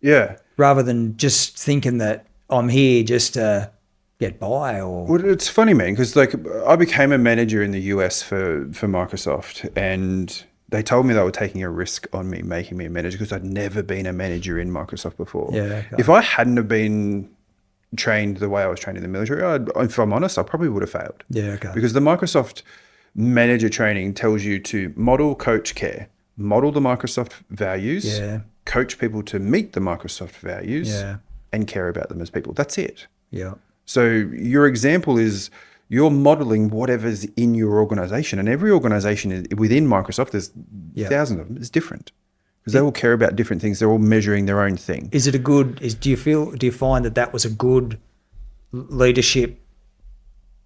Yeah. Rather than just thinking that I'm here just to get by or... Well, it's funny, man, because like I became a manager in the US for Microsoft, and they told me they were taking a risk on me making me a manager because I'd never been a manager in Microsoft before. Yeah. Okay. If I hadn't have been trained the way I was trained in the military, if I'm honest, I probably would have failed. Yeah, okay. Because the Microsoft manager training tells you to model, coach, care, model the Microsoft values, coach people to meet the Microsoft values, and care about them as people. That's it. Yeah. So your example is you're modeling whatever's in your organization, and every organization within Microsoft, there's thousands of them, is different because they all care about different things. They're all measuring their own thing. Is it do you find that was a good leadership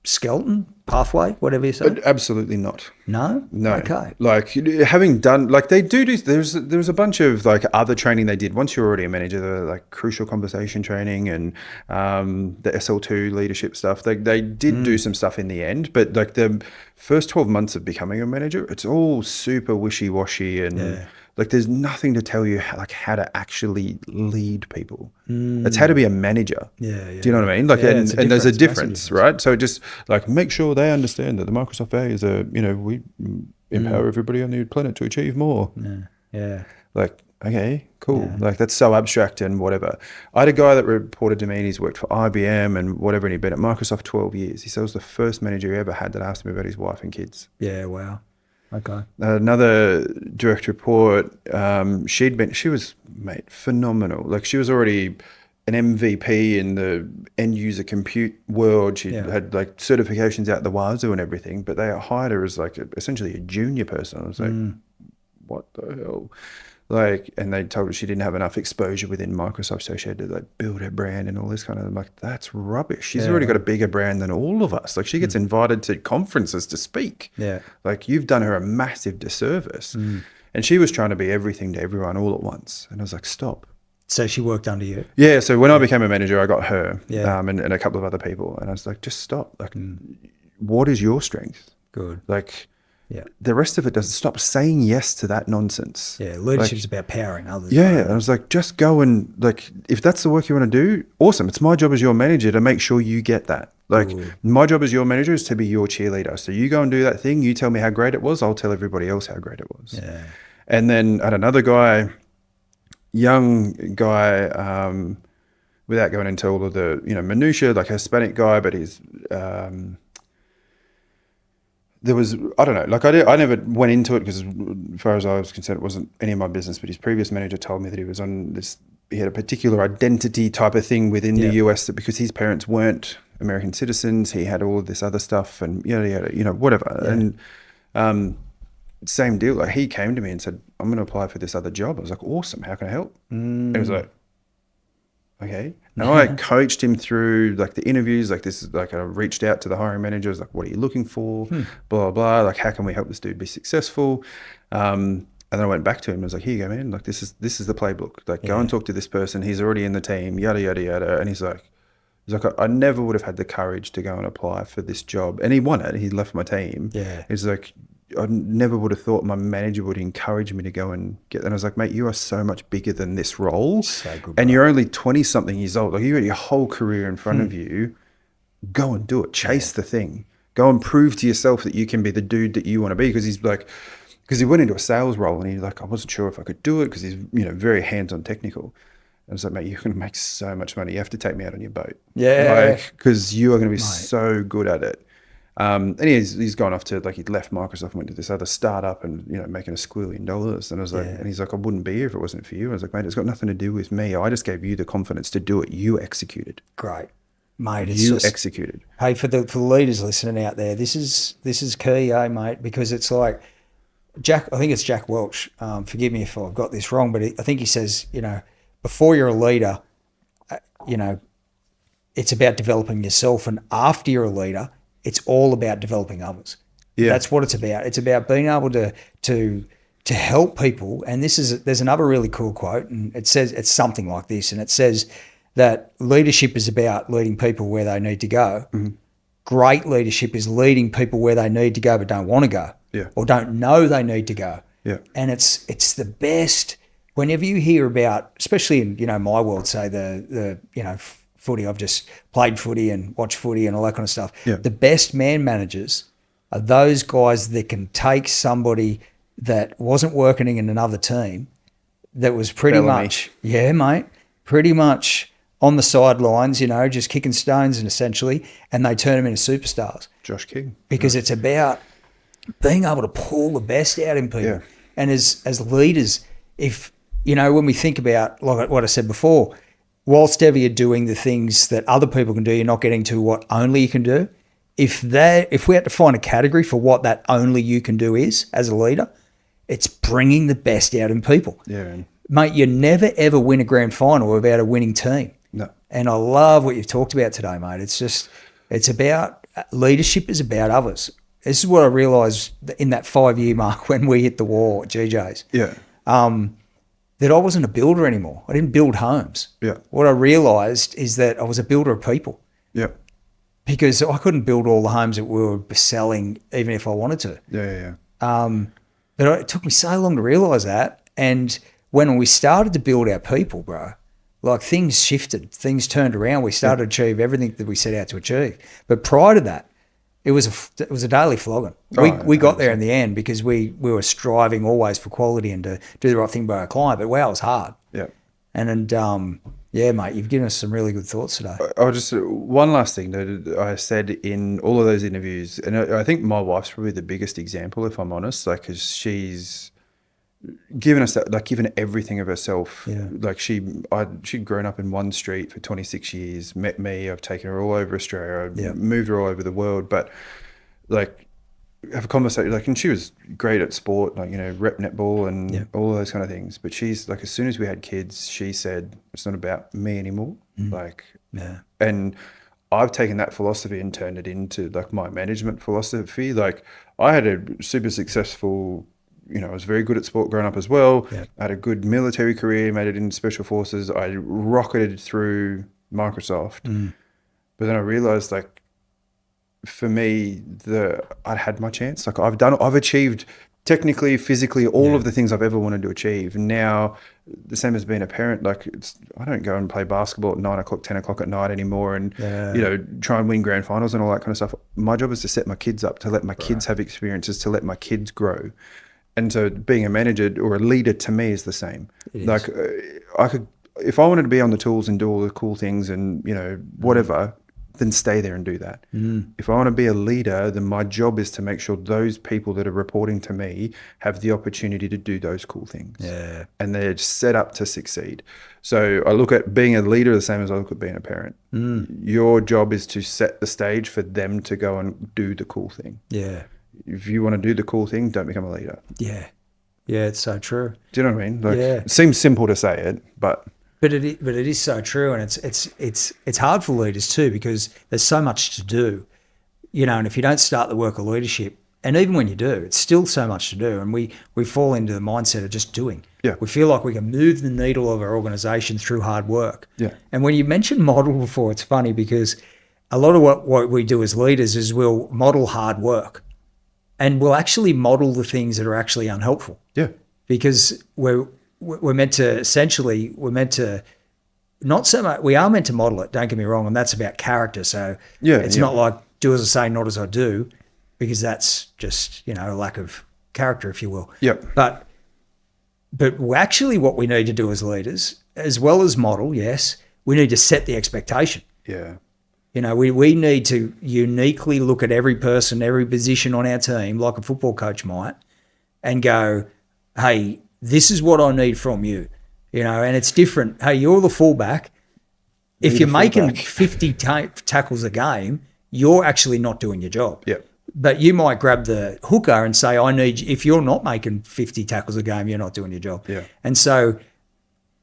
skeleton pathway, whatever you say? Absolutely not. No. Okay. Like having done, like they do. There's a bunch of like other training they did once you're already a manager. The like crucial conversation training and the SL2 leadership stuff. They did do some stuff in the end, but like the first 12 months of becoming a manager, it's all super wishy-washy and like there's nothing to tell you how to actually lead people. It's how to be a manager. Yeah. Do you know what I mean? Like, and there's a difference, difference, right? So just like make sure they understand that the Microsoft values are, you know, we empower everybody on the planet to achieve more. Yeah. Like, okay, cool. Like that's so abstract and whatever. I had a guy that reported to me and he's worked for IBM and whatever, and he'd been at Microsoft 12 years. He said it was the first manager he ever had that asked him about his wife and kids. Yeah. Wow. Okay. Another direct report, she was, mate, phenomenal. Like she was already an MVP in the end user compute world. She had like certifications out the wazoo and everything, but they hired her as like essentially a junior person. I was like, what the hell? Like, and they told her she didn't have enough exposure within Microsoft, so she had to like build her brand and all this kind of. I'm like, that's rubbish. She's already got a bigger brand than all of us. Like, she gets invited to conferences to speak. Yeah. Like, you've done her a massive disservice. And she was trying to be everything to everyone all at once. And I was like, stop. So she worked under you. Yeah. So when I became a manager, I got her and a couple of other people. And I was like, just stop. Like, what is your strength? Good. Like, the rest of it doesn't. Stop saying yes to that nonsense. Yeah, leadership's about powering others. Yeah, and I was like, just go and, like, if that's the work you want to do, awesome. It's my job as your manager to make sure you get that. Like, my job as your manager is to be your cheerleader. So you go and do that thing. You tell me how great it was. I'll tell everybody else how great it was. Yeah. And then I had another guy, young guy, without going into all of the, minutiae, like a Hispanic guy, but he's... there was, I don't know, like I never went into it because as far as I was concerned, it wasn't any of my business, but his previous manager told me that he was on this, he had a particular identity type of thing within the US, that because his parents weren't American citizens, he had all of this other stuff and whatever. Yeah. And same deal, like he came to me and said, I'm going to apply for this other job. I was like, awesome, how can I help? And he was like, okay. And I coached him through like the interviews, like this is like, I reached out to the hiring managers, like, what are you looking for? Blah, blah, blah. Like, how can we help this dude be successful? And then I went back to him and I was like, here you go, man. Like, this is the playbook. Like, go and talk to this person. He's already in the team, yada, yada, yada. And he's like, I never would have had the courage to go and apply for this job. And he won it. He left my team. Yeah. He's like, I never would have thought my manager would encourage me to go and get. And I was like, mate, you are so much bigger than this role. So good, and you're only 20 something years old. Like, you got your whole career in front of you. Go and do it. Chase the thing. Go and prove to yourself that you can be the dude that you want to be. Because he went into a sales role and he's like, I wasn't sure if I could do it because he's, very hands-on technical. I was like, mate, you're going to make so much money. You have to take me out on your boat. Yeah. Like, because you are going to be so good at it. And he's gone off to, like, he'd left Microsoft and went to this other startup and, making $1 squillion. And I was like, and he's like, I wouldn't be here if it wasn't for you. I was like, mate, it's got nothing to do with me. I just gave you the confidence to do it. You executed. Great. Mate, you executed. Hey, for the leaders listening out there, this is key, mate, because it's like I think it's Jack Welch. Forgive me if I've got this wrong, but I think he says, before you're a leader, it's about developing yourself, and after you're a leader, it's all about developing others. Yeah. That's what it's about. It's about being able to help people. And there's another really cool quote, and it says, it's something like this, and it says that leadership is about leading people where they need to go. Mm-hmm. Great leadership is leading people where they need to go but don't want to go, or don't know they need to go. Yeah. And it's the best whenever you hear about, especially in my world, say the footy. I've just played footy and watched footy and all that kind of stuff. Yeah. The best man managers are those guys that can take somebody that wasn't working in another team, that was pretty much on the sidelines, just kicking stones and essentially, and they turn them into superstars. Josh King. Because it's about being able to pull the best out in people. Yeah. And as leaders, if, when we think about, like what I said before, whilst ever you're doing the things that other people can do, you're not getting to what only you can do. If we had to find a category for what that only you can do is as a leader, it's bringing the best out in people. Yeah, man. Mate, you never ever win a grand final without a winning team. No. And I love what you've talked about today, mate. It's about, leadership is about others. This is what I realised in that 5-year mark when we hit the wall at GJ's. Yeah. That I wasn't a builder anymore. I didn't build homes. Yeah. What I realised is that I was a builder of people. Yeah. Because I couldn't build all the homes that we were selling, even if I wanted to. Yeah. But it took me so long to realise that. And when we started to build our people, bro, like things shifted, things turned around. We started to achieve everything that we set out to achieve. But prior to that, it was a daily flogging. We got there in the end because we were striving always for quality and to do the right thing by our client. But wow, it was hard. Yeah. And yeah, mate, you've given us some really good thoughts today. I'll just, one last thing that I said in all of those interviews, and I think my wife's probably the biggest example, if I'm honest, like, because she's given us that, like given everything of herself. Yeah. Like she'd grown up in one street for 26 years, met me, I've taken her all over Australia, Yeah. moved her all over the world, but like have a conversation, like, and she was great at sport, like, rep netball and Yeah. all those kind of things. But she's like, as soon as we had kids, she said, it's not about me anymore. Like, Yeah. and I've taken that philosophy and turned it into like my management philosophy. Like I had a super successful, I was very good at sport growing up as well. Yeah. I had a good military career, made it into special forces. I rocketed through Microsoft. But then I realized, like, for me, I'd had my chance. Like I've achieved technically, physically, all of the things I've ever wanted to achieve. And now, the same as being a parent, like I don't go and play basketball at 9 o'clock, 10 o'clock at night anymore, and try and win grand finals and all that kind of stuff. My job is to set my kids up, to let my kids have experiences, to let my kids grow. And so, being a manager or a leader to me is the same. Like I could, if I wanted to be on the tools and do all the cool things and whatever, then stay there and do that. If I want to be a leader, then my job is to make sure those people that are reporting to me have the opportunity to do those cool things. Yeah. And they're set up to succeed. So I look at being a leader the same as I look at being a parent. Your job is to set the stage for them to go and do the cool thing. Yeah. If you want to do the cool thing, don't become a leader. Yeah. Yeah, it's so true. Do you know what I mean? Like, Yeah. it seems simple to say it, but it is so true, and it's hard for leaders too, because there's so much to do, and if you don't start the work of leadership, and even when you do, it's still so much to do, and we fall into the mindset of just doing. Yeah. We feel like we can move the needle of our organisation through hard work. Yeah. And when you mentioned model before, it's funny because a lot of what we do as leaders is we'll model hard work, and we'll actually model the things that are actually unhelpful. yeah, Because we're meant to not so much, we are meant to model it, don't get me wrong, and that's about character. So it's not like do as I say, not as I do, because that's just, a lack of character, if you will. Yep. But actually what we need to do as leaders, as well as model, yes, we need to set the expectation. yeah, We need to uniquely look at every person, every position on our team, like a football coach might, and go, hey, this is what I need from you, and it's different. Hey, you're the fullback. If you're making 50 tackles a game, you're actually not doing your job. Yep. But you might grab the hooker and say, I need you. If you're not making 50 tackles a game, you're not doing your job. Yeah. And so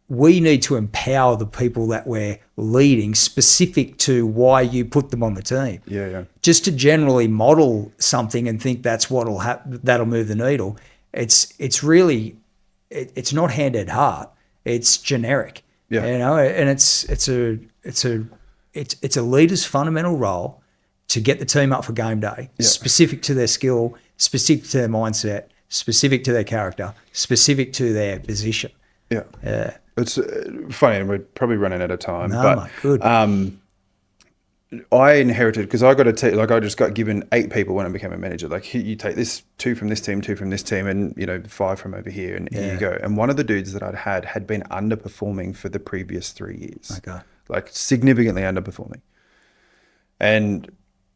we need to empower the people that we're leading, specific to why you put them on the team. Yeah, yeah. Just to generally model something and think that's what'll that'll move the needle. It's really, it's not hand at heart. It's generic. Yeah. And it's a leader's fundamental role to get the team up for game day, specific to their skill, specific to their mindset, specific to their character, specific to their position. Yeah. Yeah. It's funny, and we're probably running out of time. No, but mate, good. I inherited, because I got I just got given 8 people when I became a manager. Like, you take this, 2 from this team, 2 from this team, and 5 from over here, and here you go. And one of the dudes that I'd had been underperforming for the previous 3 years. Okay. Like, significantly underperforming. And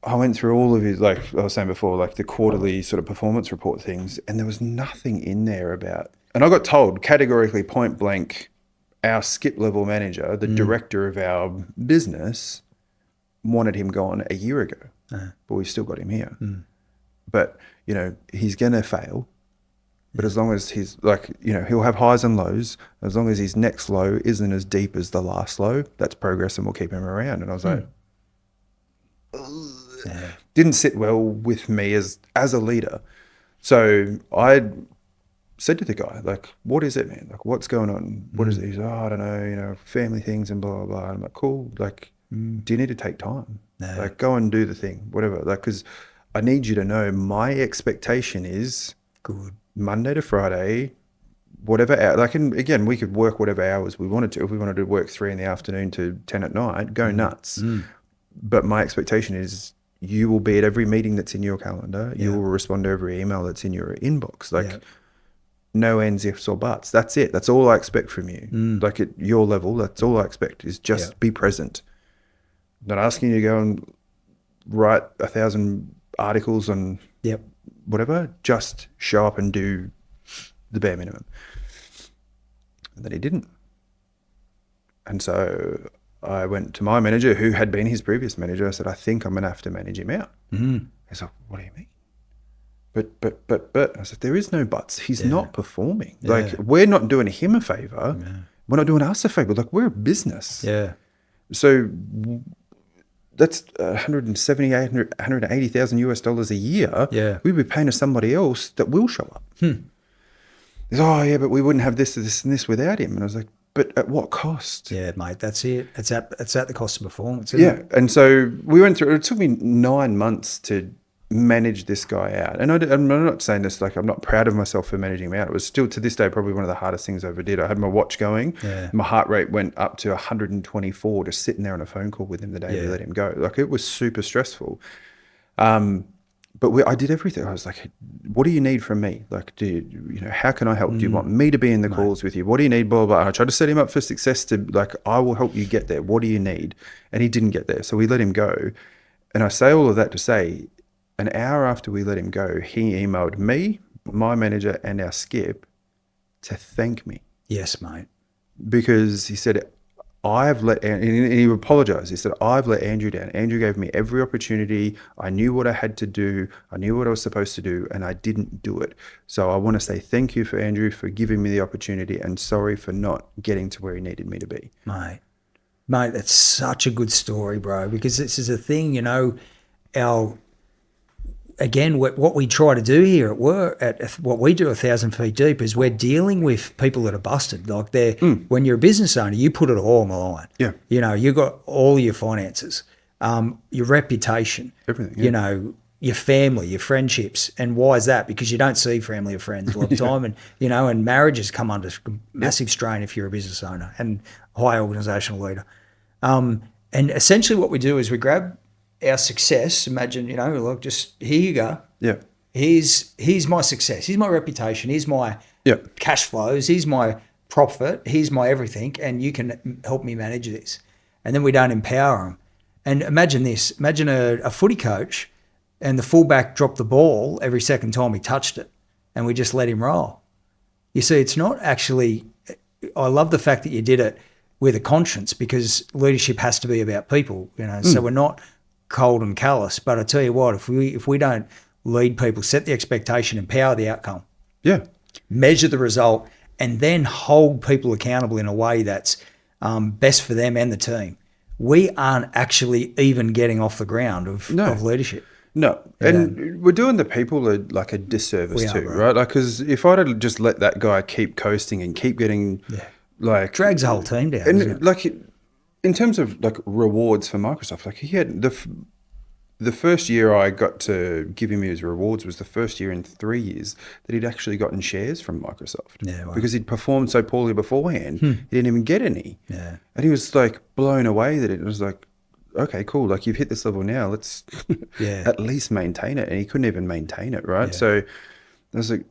I went through all of his, like I was saying before, like the quarterly sort of performance report things, and there was nothing in there about, and I got told categorically, point blank, our skip level manager, the director of our business, wanted him gone a year ago, but we've still got him here. But, he's going to fail. But as long as he's like, he'll have highs and lows. As long as his next low isn't as deep as the last low, that's progress, and we'll keep him around. And I was like, didn't sit well with me as a leader. So I said to the guy, like, what is it, man? Like, what's going on? What is it? He's like, I don't know, family things and blah, blah, blah. And I'm like, cool. Like, do you need to take time? No. Like, go and do the thing, whatever. Like, because I need you to know my expectation is Good. Monday to Friday, whatever hour. Like, and again, we could work whatever hours we wanted to. If we wanted to work 3 in the afternoon to 10 at night, go nuts. But my expectation is you will be at every meeting that's in your calendar. You will respond to every email that's in your inbox. Like, no ands, ifs, or buts. That's it. That's all I expect from you. Like, at your level, that's all I expect is just be present. Not asking you to go and write 1,000 articles on whatever. Just show up and do the bare minimum. And then he didn't. And so I went to my manager, who had been his previous manager. I said, I think I'm going to have to manage him out. Mm. He's like, what do you mean? But I said, there is no buts. He's not performing. Yeah. Like, we're not doing him a favor. Yeah. We're not doing us a favor. Like, we're a business. Yeah. So that's 180,000 US dollars a year. Yeah. We'd be paying to somebody else that will show up. He's, oh yeah, but we wouldn't have this, this, and this without him. And I was like, but at what cost? Yeah, mate, that's it. It's at the cost of performance. Yeah. And so we went through, it took me 9 months to manage this guy out. And I'm not saying this like I'm not proud of myself for managing him out. It was still to this day probably one of the hardest things I ever did. I had my watch going. Yeah. My heart rate went up to 124 just sitting there on a phone call with him the day we let him go. Like, it was super stressful. But I did everything. I was like, what do you need from me? Like, how can I help? Do you want me to be in the calls with you? What do you need? Blah, blah, blah. I tried to set him up for success to, like, I will help you get there. What do you need? And he didn't get there. So we let him go. And I say all of that to say, an hour after we let him go, he emailed me, my manager, and our skip to thank me. Yes, mate. Because he said, and he apologized. He said, I've let Andrew down. Andrew gave me every opportunity. I knew what I had to do. I knew what I was supposed to do, and I didn't do it. So I want to say thank you for Andrew for giving me the opportunity, and sorry for not getting to where he needed me to be. Mate, that's such a good story, bro, because this is a thing, what we try to do here at work, at what we do 1,000 Feet Deep, is we're dealing with people that are busted. Like, when you're a business owner, you put it all on the line. Yeah. You've got all your finances, your reputation, everything. Yeah. Your family, your friendships. And why is that? Because you don't see family or friends all the time. And, and marriages come under massive strain if you're a business owner and high organizational leader. And essentially what we do is we grab our success. Imagine, look, just here you go. Yeah. Here's my success. Here's my reputation. Here's my cash flows. Here's my profit. Here's my everything. And you can help me manage this. And then we don't empower them. And imagine this. Imagine a footy coach and the fullback dropped the ball every second time he touched it. And we just let him roll. You see, it's not actually, I love the fact that you did it with a conscience, because leadership has to be about people, so we're not cold and callous. But I tell you what, if we don't lead people, set the expectation, empower the outcome, measure the result, and then hold people accountable in a way that's best for them and the team, we aren't actually even getting off the ground of leadership. No, and we're doing the people a disservice too, right? Like, because if I'd have just let that guy keep coasting and keep getting drags the whole team down, and doesn't it? like, in terms of like rewards for Microsoft, like, he had the first year I got to give him his rewards was the first year in 3 years that he'd actually gotten shares from Microsoft. Yeah, wow. Because he'd performed so poorly beforehand, he didn't even get any. Yeah. And he was like blown away that it was like, okay, cool. Like, you've hit this level now. Let's at least maintain it. And he couldn't even maintain it, right? Yeah. So I was like,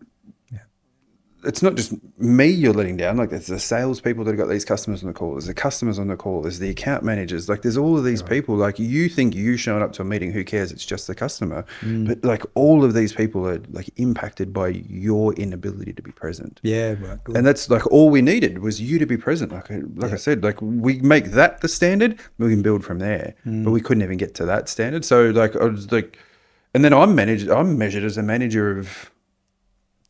it's not just me you're letting down. Like, there's the salespeople that have got these customers on the call. There's the customers on the call. There's the account managers. Like, there's all of these people. Like, you think you showing up to a meeting, who cares? It's just the customer. But like, all of these people are like impacted by your inability to be present. Yeah, right. Good. And that's like, all we needed was you to be present. Like I said, like, we make that the standard, we can build from there. But we couldn't even get to that standard. So like, I was like, and then I'm measured as a manager of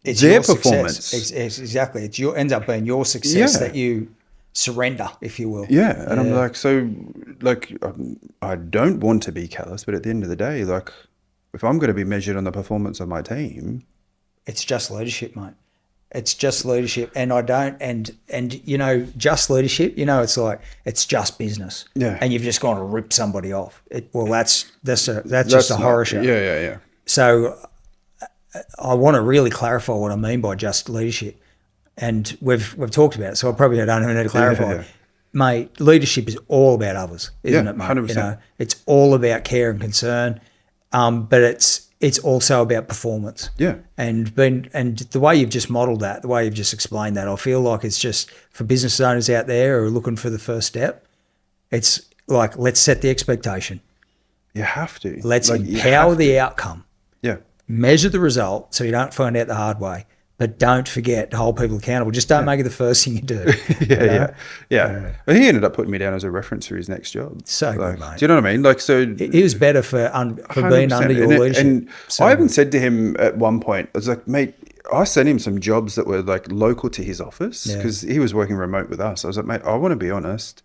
their performance. Exactly. It's ends up being your success that you surrender, if you will. Yeah. And I'm like, so like, I don't want to be callous, but at the end of the day, like, if I'm going to be measured on the performance of my team, it's just leadership, mate. It's just leadership. And I don't, and just leadership, it's like, it's just business. Yeah. And you've just gone to rip somebody off. That's just a horror show. Yeah. So I want to really clarify what I mean by just leadership. And we've talked about it, so I probably don't even need to clarify. Yeah. Mate, leadership is all about others, isn't it, mate? 100%. It's all about care and concern, but it's also about performance. Yeah. And the way you've just modelled that, the way you've just explained that, I feel like it's just for business owners out there who are looking for the first step, it's like, let's set the expectation. You have to. Let's empower the outcome. Yeah. Measure the result so you don't find out the hard way. but don't forget to hold people accountable. Just don't make it the first thing you do. Yeah. And he ended up putting me down as a reference for his next job. So like, good, mate. Do you know what I mean? Like, so He was better for being under your leadership. And So I even said to him at one point, I was like, mate, I sent him some jobs that were like local to his office because he was working remote with us. I was like, mate, I want to be honest.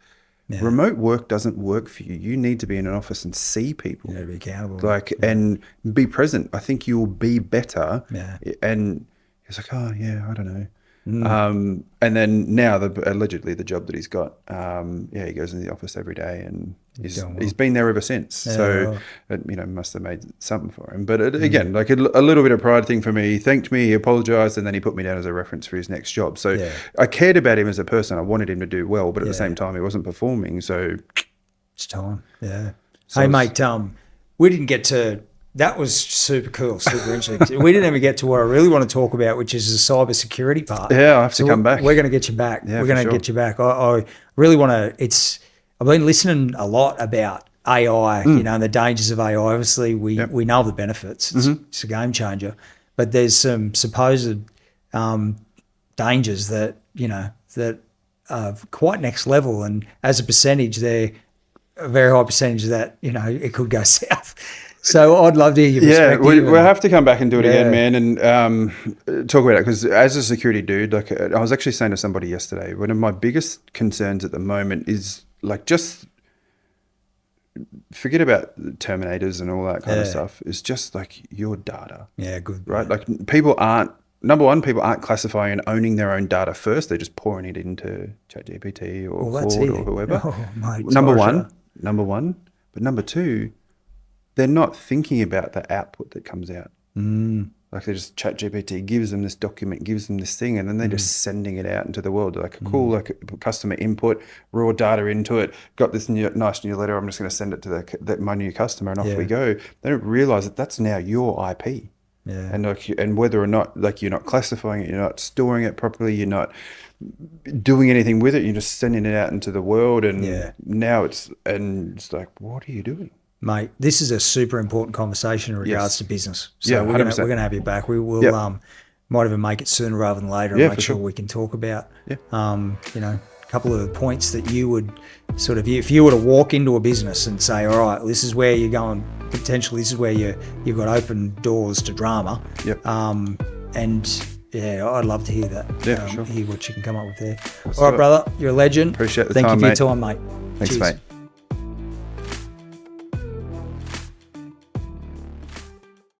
Yeah. Remote work doesn't work for you. You need to be in an office and see people. You need to be accountable. Like, and be present. I think you'll be better. Yeah. And he's like, oh, yeah, I don't know. And then now, allegedly, the job that he's got, he goes into the office every day and he's been there ever since. Yeah, so, it, must have made something for him. But again, like a little bit of pride thing for me. He thanked me, he apologized, and then he put me down as a reference for his next job. So I cared about him as a person. I wanted him to do well, but at the same time, he wasn't performing. So it's time. Yeah. So hey, mate, we didn't get to... That was super cool, super interesting. We didn't even get to what I really want to talk about, which is the cybersecurity part. Yeah, I have to come back. We're going to get you back. Yeah, we're going to get you back. I really want to. I've been listening a lot about AI, and the dangers of AI. Obviously, we know the benefits. It's a game changer, but there's some supposed dangers that that are quite next level, and as a percentage, they're a very high percentage that it could go south. So I'd love to hear your perspective. Yeah, we'll have to come back and do it again, man, and talk about it. Because as a security dude, like I was actually saying to somebody yesterday, one of my biggest concerns at the moment is like just forget about Terminators and all that kind of stuff. It's just like your data. Yeah, good. Right? Like people aren't classifying and owning their own data first. They're just pouring it into ChatGPT or Claude or whoever. Oh, mate, number one. But number two, they're not thinking about the output that comes out. Like they just ChatGPT gives them this document, gives them this thing, and then they're just sending it out into the world. They're like, cool, like customer input, raw data into it, got this nice newsletter, I'm just going to send it to my new customer, and off we go. They don't realize that that's now your IP. Yeah. And whether or not like you're not classifying it, you're not storing it properly, you're not doing anything with it, you're just sending it out into the world, and now it's like, what are you doing? Mate, this is a super important conversation in regards to business. So we're going to have you back. We will might even make it sooner rather than later and make sure we can talk about a couple of points that you would sort of, if you were to walk into a business and say, all right, this is where you're going, potentially this is where you've got open doors to drama. And I'd love to hear that. Hear what you can come up with there. All right, brother, you're a legend. Appreciate the time, mate. Thank you for your time, mate. Thanks, Cheers. mate.